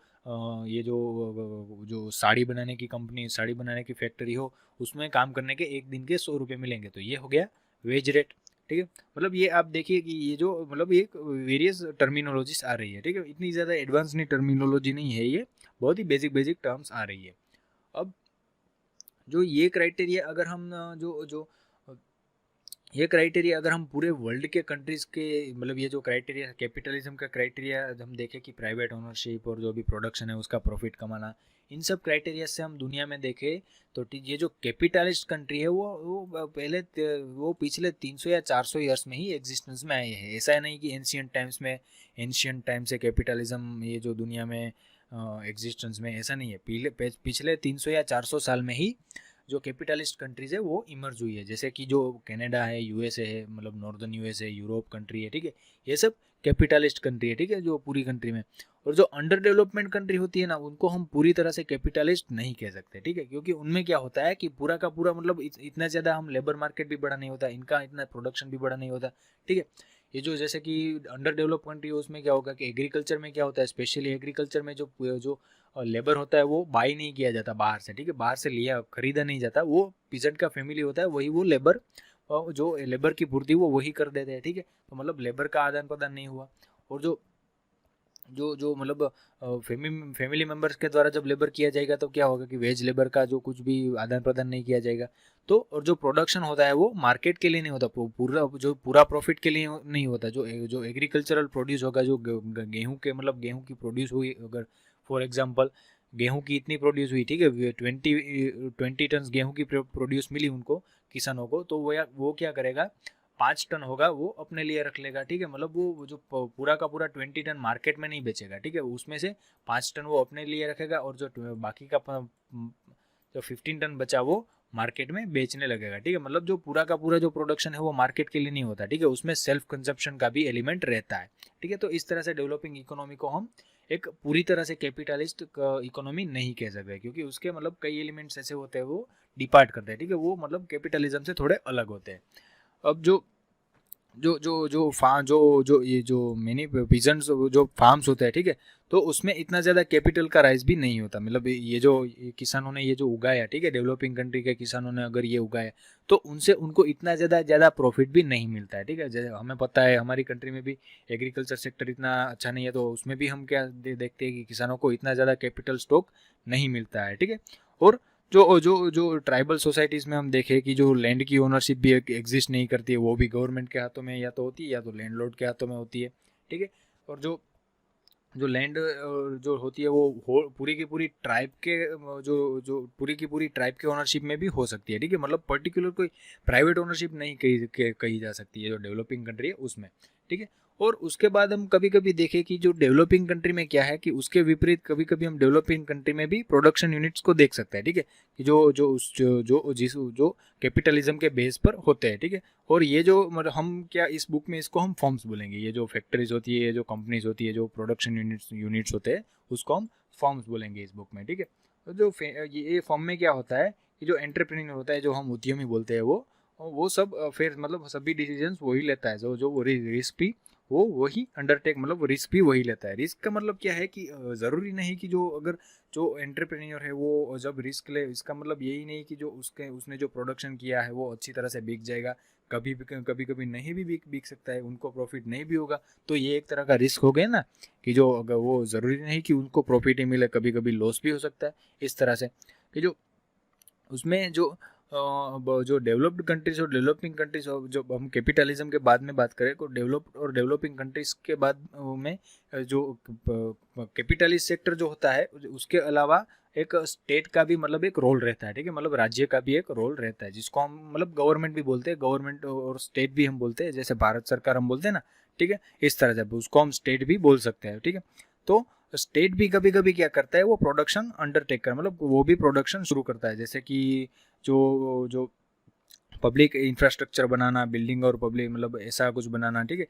ये जो साड़ी बनाने की कंपनी, साड़ी बनाने की फैक्ट्री हो, उसमें काम करने के एक दिन के 100 रुपये मिलेंगे, तो ये हो गया वेज रेट। ठीक है, मतलब ये आप देखिए कि ये जो मतलब एक वेरियस टर्मिनोलॉजीज आ रही है। ठीक है, इतनी ज़्यादा एडवांस नहीं टर्मिनोलॉजी नहीं है, ये बहुत ही बेसिक बेसिक टर्म्स आ रही है। अब जो ये क्राइटेरिया अगर हम जो जो ये क्राइटेरिया अगर हम पूरे वर्ल्ड के कंट्रीज़ के, मतलब ये जो क्राइटेरिया कैपिटलिज्म का क्राइटेरिया हम देखें कि प्राइवेट ओनरशिप और जो भी प्रोडक्शन है उसका प्रॉफिट कमाना, इन सब क्राइटेरिया से हम दुनिया में देखें तो ये जो कैपिटलिस्ट कंट्री है वो पिछले 300 या 400 ईयर्स में ही एग्जिस्टेंस में आए हैं। ऐसा है नहीं कि एंशियंट टाइम से कैपिटलिज्म ये जो दुनिया में एग्जिस्टेंस में, ऐसा नहीं है। पिछले 300 या 400 साल में ही जो कैपिटलिस्ट कंट्रीज है वो इमर्ज हुई है। जैसे कि जो कनाडा है, यूएसए है, मतलब नॉर्दर्न यूएसए, यूरोप कंट्री है। ठीक है, ये सब कैपिटलिस्ट कंट्री है। ठीक है, जो पूरी कंट्री में, और जो अंडर डेवलपमेंट कंट्री होती है ना, उनको हम पूरी तरह से कैपिटलिस्ट नहीं कह सकते। ठीक है, क्योंकि उनमें क्या होता है कि पूरा का पूरा मतलब इतना ज़्यादा हम लेबर मार्केट भी बड़ा नहीं होता, इनका इतना प्रोडक्शन भी बड़ा नहीं होता। ठीक है, ये जो जैसे कि अंडर डेवलप कंट्री है उसमें क्या होगा कि एग्रीकल्चर में क्या होता है, स्पेशली एग्रीकल्चर में जो जो लेबर होता है वो बाई नहीं किया जाता बाहर से। ठीक है, बाहर से लिया खरीदा नहीं जाता, वो पीजेंट का फैमिली होता है, वही वो लेबर, जो लेबर की पूर्ति वो वही कर देते हैं। ठीक है, तो मतलब लेबर का आदान प्रदान नहीं हुआ। और जो जो जो मतलब फैमिली मेम्बर्स के द्वारा जब लेबर किया जाएगा तो क्या होगा कि वेज लेबर का जो कुछ भी आदान प्रदान नहीं किया जाएगा। तो और जो प्रोडक्शन होता है वो मार्केट के लिए नहीं होता, पूरा प्रॉफिट के लिए नहीं होता। जो एग्रीकल्चरल प्रोड्यूस होगा, जो गेहूं के मतलब गेहूं की प्रोड्यूस हुई, अगर फॉर एग्जांपल गेहूं की इतनी प्रोड्यूस हुई, ठीक है, 20 टन गेहूं की प्रोड्यूस मिली उनको, किसानों को, तो वो क्या करेगा, 5 टन होगा वो अपने लिए रख लेगा। ठीक है, मतलब वो जो पूरा का पूरा 20 टन मार्केट में नहीं बेचेगा। ठीक है, उसमें से 5 टन वो अपने लिए रखेगा, और जो बाकी का जो 15 टन बचा वो मार्केट में बेचने लगेगा। ठीक है, मतलब जो पूरा का पूरा जो प्रोडक्शन है वो मार्केट के लिए नहीं होता। ठीक है, उसमें सेल्फ कंजप्शन का भी एलिमेंट रहता है। ठीक है, तो इस तरह से डेवलपिंग इकोनॉमी को हम एक पूरी तरह से कैपिटलिस्ट इकोनॉमी नहीं कह सकते, क्योंकि उसके मतलब कई एलिमेंट्स ऐसे होते हैं वो डिपार्ट करते हैं। ठीक है, वो मतलब कैपिटलिज्म से थोड़े अलग होते हैं। अब जो जो जो जो फा जो ये जो मिनी पिजन्स जो फार्म्स होते हैं, ठीक है, तो उसमें इतना ज़्यादा कैपिटल का राइज भी नहीं होता। मतलब ये किसानों ने ये जो उगाया, ठीक है, डेवलपिंग कंट्री के किसानों ने अगर ये उगाया तो उनसे उनको इतना ज़्यादा प्रॉफिट भी नहीं मिलता है। ठीक है, जैसे हमें पता है हमारी कंट्री में भी एग्रीकल्चर सेक्टर इतना अच्छा नहीं है, तो उसमें भी हम क्या देखते हैं कि किसानों को इतना ज़्यादा कैपिटल स्टॉक नहीं मिलता है। ठीक है, और जो जो जो ट्राइबल सोसाइटीज़ में हम देखें कि जो लैंड की ओनरशिप भी एग्जिस्ट नहीं करती है, वो भी गवर्नमेंट के हाथों में या तो होती है या तो लैंडलॉर्ड के हाथों में होती है। ठीक है, और जो जो लैंड जो होती है वो पूरी की पूरी ट्राइब के जो जो पूरी की पूरी ट्राइब के ओनरशिप में भी हो सकती है। ठीक है, मतलब पर्टिकुलर कोई प्राइवेट ओनरशिप नहीं कही जा सकती है जो डेवलपिंग कंट्री है उसमें। ठीक है, और उसके बाद हम कभी कभी देखें कि जो डेवलपिंग कंट्री में क्या है कि उसके विपरीत कभी कभी हम डेवलपिंग कंट्री में भी प्रोडक्शन यूनिट्स को देख सकते हैं, ठीक है, कि जो कैपिटलिज्म के बेस पर होते हैं, ठीक है। और ये जो मतलब हम क्या इस बुक में इसको हम फॉर्म्स बोलेंगे, ये जो फैक्ट्रीज होती है, ये जो कंपनीज होती है, जो प्रोडक्शन यूनिट्स होते हैं, उसको हम फॉर्म्स बोलेंगे इस बुक में, ठीक है। तो जो ये फॉर्म में क्या होता है कि जो एंटरप्रेन्योर होता है, जो हम उद्यमी बोलते हैं, वो सब फिर मतलब सभी डिसीजंस वही लेता है, जो वो रिस्क भी वो वही अंडरटेक, मतलब रिस्क भी वही लेता है। रिस्क का मतलब क्या है कि ज़रूरी नहीं कि जो एंटरप्रेन्योर है वो जब रिस्क ले, इसका मतलब यही नहीं कि जो उसने जो प्रोडक्शन किया है वो अच्छी तरह से बिक जाएगा, कभी कभी नहीं भी बिक सकता है, उनको प्रॉफिट नहीं भी होगा। तो ये एक तरह का रिस्क हो गया ना, कि जो अगर वो ज़रूरी नहीं कि उनको प्रॉफिट ही मिले, कभी कभी लॉस भी हो सकता है। इस तरह से कि जो उसमें जो डेवलप्ड कंट्रीज और डेवलपिंग कंट्रीज, जो हम कैपिटलिज्म के बाद में बात करें तो डेवलप्ड और डेवलपिंग कंट्रीज के बाद में जो कैपिटलिस्ट सेक्टर जो होता है उसके अलावा एक स्टेट का भी मतलब एक रोल रहता है, ठीक है, मतलब राज्य का भी एक रोल रहता है, जिसको हम मतलब गवर्नमेंट भी बोलते हैं, गवर्नमेंट और स्टेट भी हम बोलते हैं, जैसे भारत सरकार हम बोलते हैं ना, ठीक है। इस तरह से उसको हम स्टेट भी बोल सकते हैं, ठीक है। तो स्टेट भी कभी कभी क्या करता है, वो प्रोडक्शन अंडरटेक कर मतलब वो भी प्रोडक्शन शुरू करता है, जैसे कि जो जो पब्लिक इंफ्रास्ट्रक्चर बनाना, बिल्डिंग और पब्लिक मतलब ऐसा कुछ बनाना, ठीक है।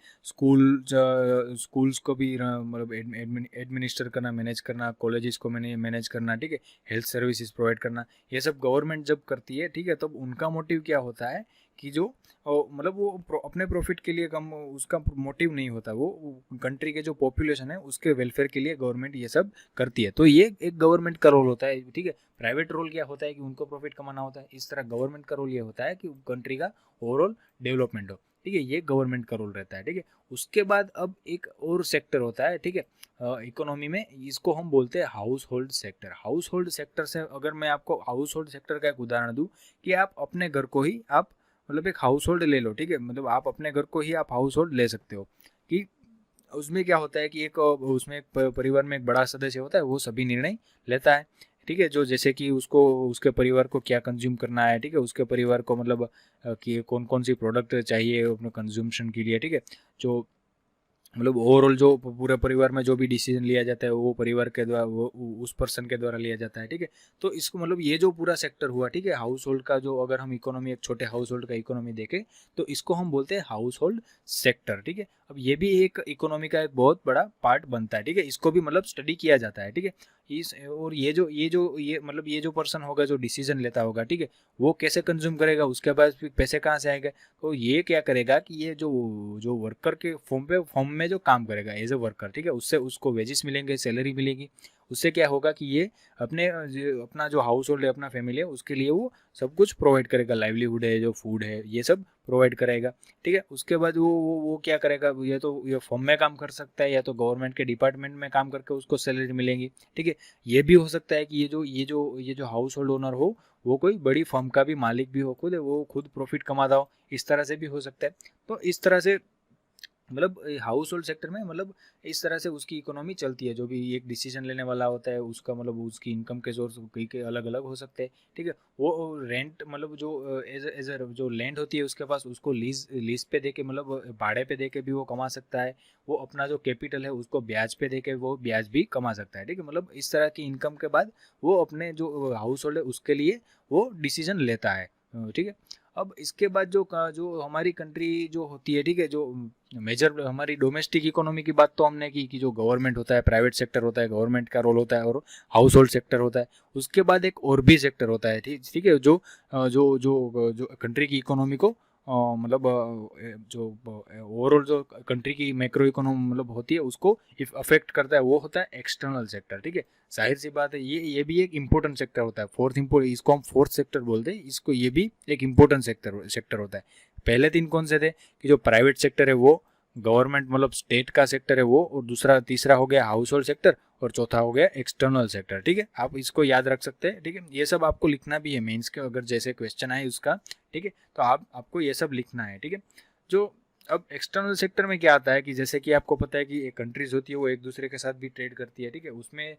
स्कूल्स को भी मतलब एडमिनिस्टर करना, मैनेज करना, कॉलेजेस को मैनेज करना, ठीक है, हेल्थ सर्विसेज प्रोवाइड करना, ये सब गवर्नमेंट जब करती है, ठीक है, तब उनका मोटिव क्या होता है कि जो मतलब वो अपने प्रॉफिट के लिए कम, उसका मोटिव नहीं होता, वो कंट्री के जो पॉपुलेशन है उसके वेलफेयर के लिए गवर्नमेंट ये सब करती है। तो ये एक गवर्नमेंट का रोल होता है, ठीक है। प्राइवेट रोल क्या होता है कि उनको प्रॉफिट कमाना होता है, इस तरह गवर्नमेंट का रोल ये होता है कि कंट्री का ओवरऑल डेवलपमेंट हो, ठीक है, ये गवर्नमेंट का रोल रहता है, ठीक है। उसके बाद अब एक और सेक्टर होता है, ठीक है, इकोनॉमी में, इसको हम बोलते हैं house hold sector. House hold sector से अगर मैं आपको हाउस होल्ड सेक्टर का एक उदाहरण दूं, कि आप अपने घर को ही आप मतलब एक हाउस होल्ड ले लो, ठीक है, मतलब आप अपने घर को ही आप हाउस होल्ड ले सकते हो, कि उसमें क्या होता है कि एक उसमें एक परिवार में एक बड़ा सदस्य होता है, वो सभी निर्णय लेता है, ठीक है, जो जैसे कि उसको उसके परिवार को क्या कंज्यूम करना है, ठीक है, उसके परिवार को मतलब कि कौन कौन सी प्रोडक्ट चाहिए अपने कंज्यूमशन के लिए, ठीक है, जो मतलब ओवरऑल जो पूरे परिवार में जो भी डिसीजन लिया जाता है वो परिवार के द्वारा, वो उस पर्सन के द्वारा लिया जाता है, ठीक है। तो इसको मतलब ये जो पूरा सेक्टर हुआ, ठीक है, हाउस होल्ड का, जो अगर हम इकोनॉमी एक छोटे हाउस होल्ड का इकोनॉमी देखें तो इसको हम बोलते हैं हाउस होल्ड सेक्टर, ठीक है। अब ये भी एक इकोनॉमी का एक बहुत बड़ा पार्ट बनता है, ठीक है, इसको भी मतलब स्टडी किया जाता है, ठीक है। इस और ये मतलब ये जो पर्सन होगा जो डिसीजन लेता होगा, ठीक है, वो कैसे कंज्यूम करेगा, उसके पास फिर पैसे कहाँ से आएंगे, तो ये क्या करेगा कि ये जो जो वर्कर के फॉर्म में जो काम करेगा एज ए वर्कर, ठीक है, उससे उसको वेजेस मिलेंगे, सैलरी मिलेगी, उससे क्या होगा कि ये अपना जो हाउस होल्ड है, अपना फैमिली है, उसके लिए वो सब कुछ प्रोवाइड करेगा, लाइवलीहुड है, जो फूड है, ये सब प्रोवाइड करेगा, ठीक है। उसके बाद वो क्या करेगा, ये फॉर्म में काम कर सकता है, या तो गवर्नमेंट के डिपार्टमेंट में काम करके उसको सैलरी मिलेंगी, ठीक है। ये भी हो सकता है कि ये जो हाउस होल्ड ओनर हो वो कोई बड़ी फर्म का भी मालिक भी हो, वो खुद प्रॉफिट कमाता हो, इस तरह से भी हो सकता है। तो इस तरह से मतलब हाउस होल्ड सेक्टर में मतलब इस तरह से उसकी इकोनॉमी चलती है, जो भी एक डिसीजन लेने वाला होता है उसका मतलब उसकी इनकम के सोर्स कई के अलग अलग हो सकते हैं, ठीक है। वो रेंट मतलब जो एज जो लैंड होती है उसके पास, उसको लीज पे दे के मतलब भाड़े पे दे के भी वो कमा सकता है। वो अपना जो कैपिटल है उसको ब्याज पे दे के वो ब्याज भी कमा सकता है, ठीक है। मतलब इस तरह की इनकम के बाद वो अपने जो हाउस होल्ड है उसके लिए वो डिसीजन लेता है, ठीक है। अब इसके बाद जो हमारी कंट्री जो होती है, ठीक है, जो मेजर हमारी डोमेस्टिक इकोनॉमी की बात तो हमने की कि जो गवर्नमेंट होता है, प्राइवेट सेक्टर होता है, गवर्नमेंट का रोल होता है, और हाउस होल्ड सेक्टर होता है। उसके बाद एक और भी सेक्टर होता है, ठीक ठीक है, जो कंट्री की इकोनॉमी को मतलब जो ओवरऑल जो कंट्री की मैक्रो इकोनॉमी मतलब होती है उसको इफ अफेक्ट करता है, वो होता है एक्सटर्नल सेक्टर, ठीक है। जाहिर सी बात है, ये भी एक इम्पोर्टेंट सेक्टर होता है, इसको हम फोर्थ सेक्टर बोलते हैं, इसको ये भी एक इम्पोर्टेंट सेक्टर होता है। पहले तीन कौन से थे कि जो प्राइवेट सेक्टर है वो गवर्नमेंट मतलब स्टेट का सेक्टर है वो, और दूसरा तीसरा हो गया हाउस होल्ड सेक्टर, और चौथा हो गया एक्सटर्नल सेक्टर, ठीक है। आप इसको याद रख सकते हैं, ठीक है, ये सब आपको लिखना भी है मेंस के अगर जैसे क्वेश्चन आए उसका, ठीक है, तो आपको ये सब लिखना है, ठीक है। जो अब एक्सटर्नल सेक्टर में क्या आता है कि जैसे कि आपको पता है कि कंट्रीज होती है वो एक दूसरे के साथ भी ट्रेड करती है, ठीक है, उसमें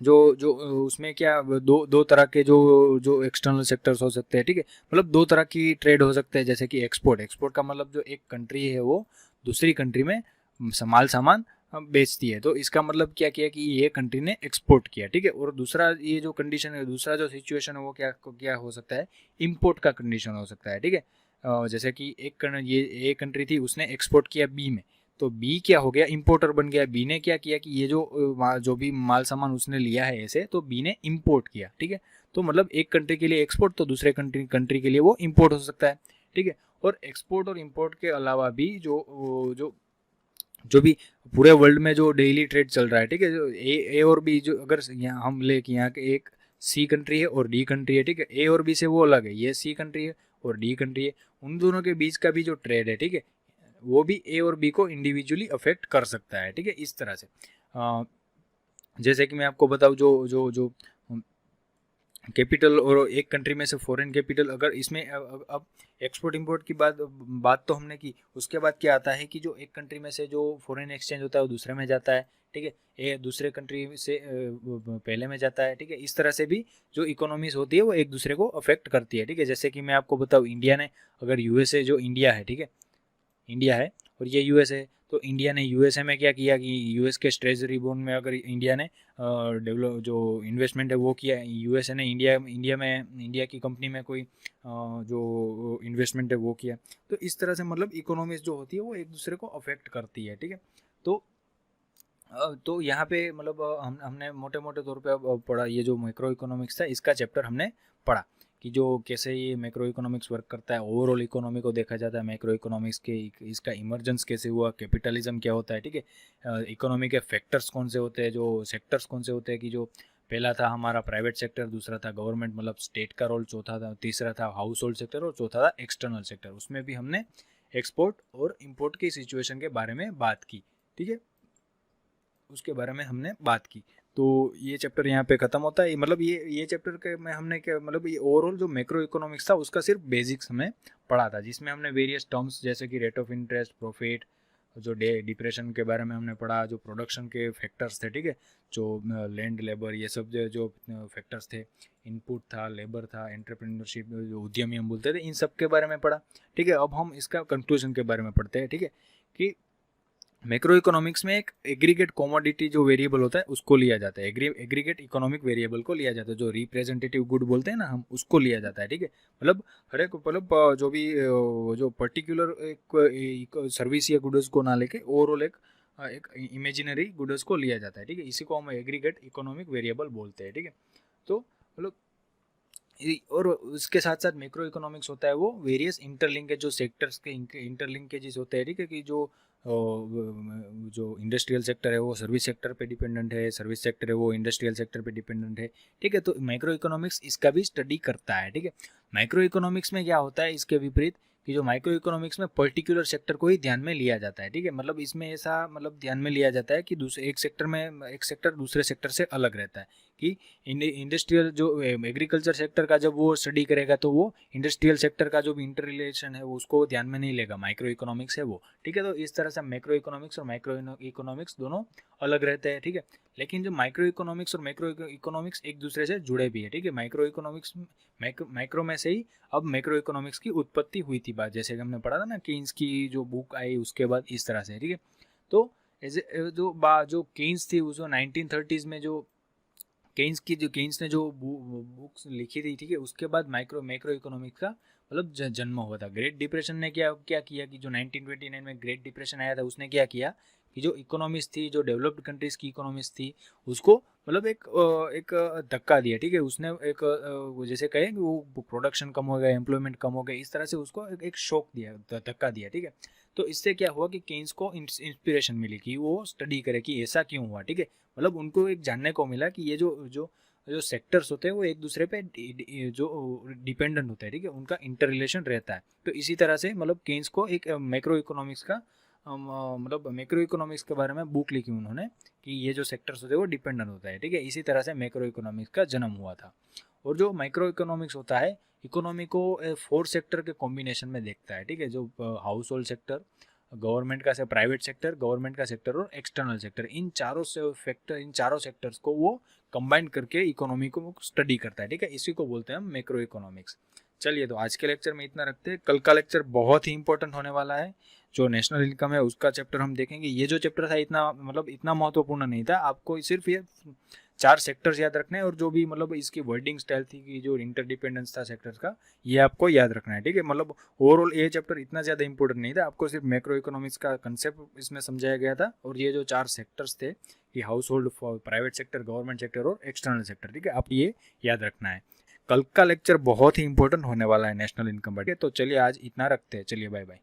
जो जो उसमें क्या दो तरह के जो एक्सटर्नल सेक्टर्स हो सकते हैं, ठीक है, मतलब दो तरह की ट्रेड हो सकते हैं, जैसे कि एक्सपोर्ट का मतलब जो एक कंट्री है वो दूसरी कंट्री में माल सामान बेचती है। तो इसका मतलब क्या किया कि ये कंट्री ने एक्सपोर्ट किया, ठीक है। और दूसरा ये जो कंडीशन है, दूसरा जो सिचुएशन है वो क्या क्या हो सकता है, इम्पोर्ट का कंडीशन हो सकता है, ठीक है। जैसे कि ये कंट्री थी, उसने एक्सपोर्ट किया बी में, तो बी क्या हो गया, इंपोर्टर बन गया। बी ने क्या किया कि ये जो भी माल सामान उसने लिया है ऐसे, तो बी ने इंपोर्ट किया, ठीक है। तो मतलब एक कंट्री के लिए एक्सपोर्ट, तो दूसरे कंट्री के लिए वो इंपोर्ट हो सकता है, ठीक है। और एक्सपोर्ट और इंपोर्ट के अलावा भी जो भी पूरे वर्ल्ड में जो डेली ट्रेड चल रहा है, ठीक है, जो ए और बी, जो अगर यहाँ हम ले कि यहाँ के एक सी कंट्री है और डी कंट्री है, ठीक है, ए और बी से वो अलग है, ये सी कंट्री है और डी कंट्री है, उन दोनों के बीच का भी जो ट्रेड है, ठीक है, वो भी ए और बी को इंडिविजुअली अफेक्ट कर सकता है, ठीक है। इस तरह से जैसे कि मैं आपको बताऊँ, जो जो जो कैपिटल और एक कंट्री में से फॉरेन कैपिटल, अगर इसमें अब एक्सपोर्ट इंपोर्ट की बात तो हमने की, उसके बाद क्या आता है कि जो एक कंट्री में से जो फॉरेन एक्सचेंज होता है वो दूसरे में जाता है, ठीक है, ये दूसरे कंट्री से पहले में जाता है, ठीक है। इस तरह से भी जो इकोनॉमीज होती है वो एक दूसरे को अफेक्ट करती है, ठीक है। जैसे कि मैं आपको बताऊँ, इंडिया ने अगर यूएसए, जो इंडिया है, ठीक है, इंडिया है और ये यूएस है, तो इंडिया ने यूएसए में क्या किया कि यूएस के ट्रेजरी बॉन्ड में अगर इंडिया ने डेवलप जो इन्वेस्टमेंट है वो किया, यूएसए ने इंडिया की कंपनी में कोई जो इन्वेस्टमेंट है वो किया। तो इस तरह से मतलब इकोनॉमीज जो होती है वो एक दूसरे को अफेक्ट करती है, ठीक है। तो यहाँ पे मतलब हमने मोटे मोटे तौर पे पढ़ा, ये जो मैक्रो इकोनॉमिक्स था इसका चैप्टर हमने पढ़ा कि जो कैसे ये मैक्रो इकोनॉमिक्स वर्क करता है, ओवरऑल इकोनॉमी को देखा जाता है मैक्रो इकोनॉमिक्स के, इसका इमर्जेंस कैसे हुआ, कैपिटलिज्म क्या होता है, ठीक है। इकोनॉमी के फैक्टर्स कौन से होते हैं, जो सेक्टर्स कौन से होते हैं, कि जो पहला था हमारा प्राइवेट सेक्टर, दूसरा था गवर्नमेंट मतलब स्टेट का रोल, चौथा था, तीसरा था हाउस होल्ड सेक्टर और चौथा था एक्सटर्नल सेक्टर। उसमें भी हमने एक्सपोर्ट और इम्पोर्ट की सिचुएशन के बारे में बात की, ठीक है, उसके बारे में हमने बात की। तो ये चैप्टर यहाँ पे ख़त्म होता है। मतलब ये चैप्टर के में हमने क्या मतलब ये ओवरऑल जो मैक्रो इकोनॉमिक्स था उसका सिर्फ बेसिक्स हमें पढ़ा था, जिसमें हमने वेरियस टर्म्स जैसे कि रेट ऑफ इंटरेस्ट, प्रॉफिट, जो डिप्रेशन के बारे में हमने पढ़ा, जो प्रोडक्शन के फैक्टर्स थे, ठीक है, जो लैंड, लेबर, ये सब जो फैक्टर्स थे, इनपुट था, लेबर था, एंटरप्रेन्योरशिप, जो उद्यमी हम बोलते थे, इन सब के बारे में पढ़ा, ठीक है। अब हम इसका कंक्लूजन के बारे में पढ़ते हैं, ठीक है, कि मैक्रो इकोनॉमिक्स में एक एग्रीगेट कॉमोडिटी जो वेरिएबल होता है उसको लिया जाता है, एग्रीगेट इकोनॉमिक वेरिएबल को लिया जाता है, जो रिप्रेजेंटेटिव गुड बोलते हैं ना हम, उसको लिया जाता है, ठीक है। मतलब हर एक मतलब जो भी जो पर्टिकुलर एक सर्विस या गुड्स को ना लेके ओवरऑल एक इमेजिनरी गुड्स को लिया जाता है, ठीक है। इसी को हम एग्रीगेट इकोनॉमिक वेरिएबल बोलते हैं, ठीक है। तो मतलब और उसके साथ साथ मैक्रो इकोनॉमिक्स होता है वो वेरियस इंटरलिंकेज, जो सेक्टर्स के इंटरलिंकेजेस होते हैं, ठीक है, कि जो इंडस्ट्रियल सेक्टर है वो सर्विस सेक्टर पे डिपेंडेंट है, सर्विस सेक्टर है वो इंडस्ट्रियल सेक्टर पे डिपेंडेंट है, ठीक है। तो माइक्रो इकोनॉमिक्स इसका भी स्टडी करता है, ठीक है। माइक्रो इकोनॉमिक्स में क्या होता है इसके विपरीत, कि जो माइक्रो इकोनॉमिक्स में पर्टिकुलर सेक्टर को ही ध्यान में लिया जाता है, ठीक है। मतलब इसमें ऐसा मतलब ध्यान में लिया जाता है कि दूसरे एक सेक्टर दूसरे सेक्टर से अलग रहता है, कि इंडस्ट्रियल जो एग्रीकल्चर सेक्टर का जब वो स्टडी करेगा तो वो इंडस्ट्रियल सेक्टर का जो भी इंटर रिलेशन है वो उसको ध्यान में नहीं लेगा, माइक्रो इकोनॉमिक्स है वो, ठीक है। तो इस तरह से मैक्रो इकोनॉमिक्स और माइक्रो इकोनॉमिक्स दोनों अलग रहते हैं, ठीक है। लेकिन जो माइक्रो इकोनॉमिक्स और मैक्रो इकोनॉमिक्स एक दूसरे से जुड़े भी है, ठीक है। माइक्रो इकोनॉमिक्स माइक्रो में से ही अब मैक्रो इकोनॉमिक्स की उत्पत्ति हुई थी, बात जैसे कि हमने पढ़ा था ना, केन्स की जो बुक आई उसके बाद इस तरह से, ठीक है। तो जो केन्स थी उस 1930s में, जो केन्स ने जो बुक्स लिखी थी, ठीक है, उसके बाद मैक्रो इकोनॉमिक्स का मतलब जन्म हुआ था। ग्रेट डिप्रेशन ने क्या क्या किया कि जो 1929 में ग्रेट डिप्रेशन आया था उसने क्या किया कि जो इकोनॉमिक्स थी, जो डेवलप्ड कंट्रीज की इकोनॉमिक्स थी, उसको मतलब एक धक्का दिया, ठीक है। उसने एक जैसे कहें कि वो प्रोडक्शन कम हो गया, एम्प्लॉयमेंट कम हो गया, इस तरह से उसको एक शॉक दिया, धक्का दिया, ठीक है। तो इससे क्या हुआ कि केन्स को इंस्पिरेशन मिली कि वो स्टडी करे कि ऐसा क्यों हुआ, ठीक है। मतलब उनको एक जानने को मिला कि ये जो सेक्टर्स होते हैं वो एक दूसरे पे जो डिपेंडेंट होते हैं, ठीक है, उनका इंटर रिलेशन रहता है। तो इसी तरह से मतलब केन्स को एक मैक्रो इकोनॉमिक्स का मतलब मैक्रो इकोनॉमिक्स के बारे में बुक लिखी उन्होंने कि ये जो सेक्टर्स होते हैं वो डिपेंडेंट होता है, ठीक है। इसी तरह से मैक्रो इकोनॉमिक्स का जन्म हुआ था। और जो माइक्रो इकोनॉमिक्स होता है, इकोनॉमी को 4 सेक्टर के कॉम्बिनेशन में देखता है, ठीक है, जो हाउस होल्ड सेक्टर, गवर्नमेंट का से प्राइवेट सेक्टर, गवर्नमेंट का सेक्टर और एक्सटर्नल सेक्टर, इन चारों सेक्टर्स को वो कंबाइन करके इकोनॉमी को स्टडी करता है, ठीक है। इसी को बोलते हैं हम मैक्रो इकोनॉमिक्स। चलिए, तो आज के लेक्चर में इतना रखते हैं। कल का लेक्चर बहुत ही इंपॉर्टेंट होने वाला है, जो नेशनल इनकम है उसका चैप्टर हम देखेंगे। ये जो चैप्टर था इतना महत्वपूर्ण नहीं था, आपको सिर्फ ये 4 सेक्टर्स याद रखने हैं और जो भी इसकी वर्डिंग स्टाइल थी कि जो इंटरडिपेंडेंस था सेक्टर्स का, ये आपको याद रखना है, ठीक है। ओवरऑल ये चैप्टर इतना ज़्यादा इंपॉर्टेंट नहीं था, आपको सिर्फ मैक्रो इकोनॉमिक्स का कंसेप्ट इसमें समझाया गया था और ये जो 4 सेक्टर्स थे कि house hold, private sector, government sector और एक्सटर्नल सेक्टर, ठीक है, आप ये याद रखना है। कल का लेक्चर बहुत ही इंपॉर्टेंट होने वाला है नेशनल इनकम पर, तो चलिए आज इतना रखते हैं, चलिए बाय बाय।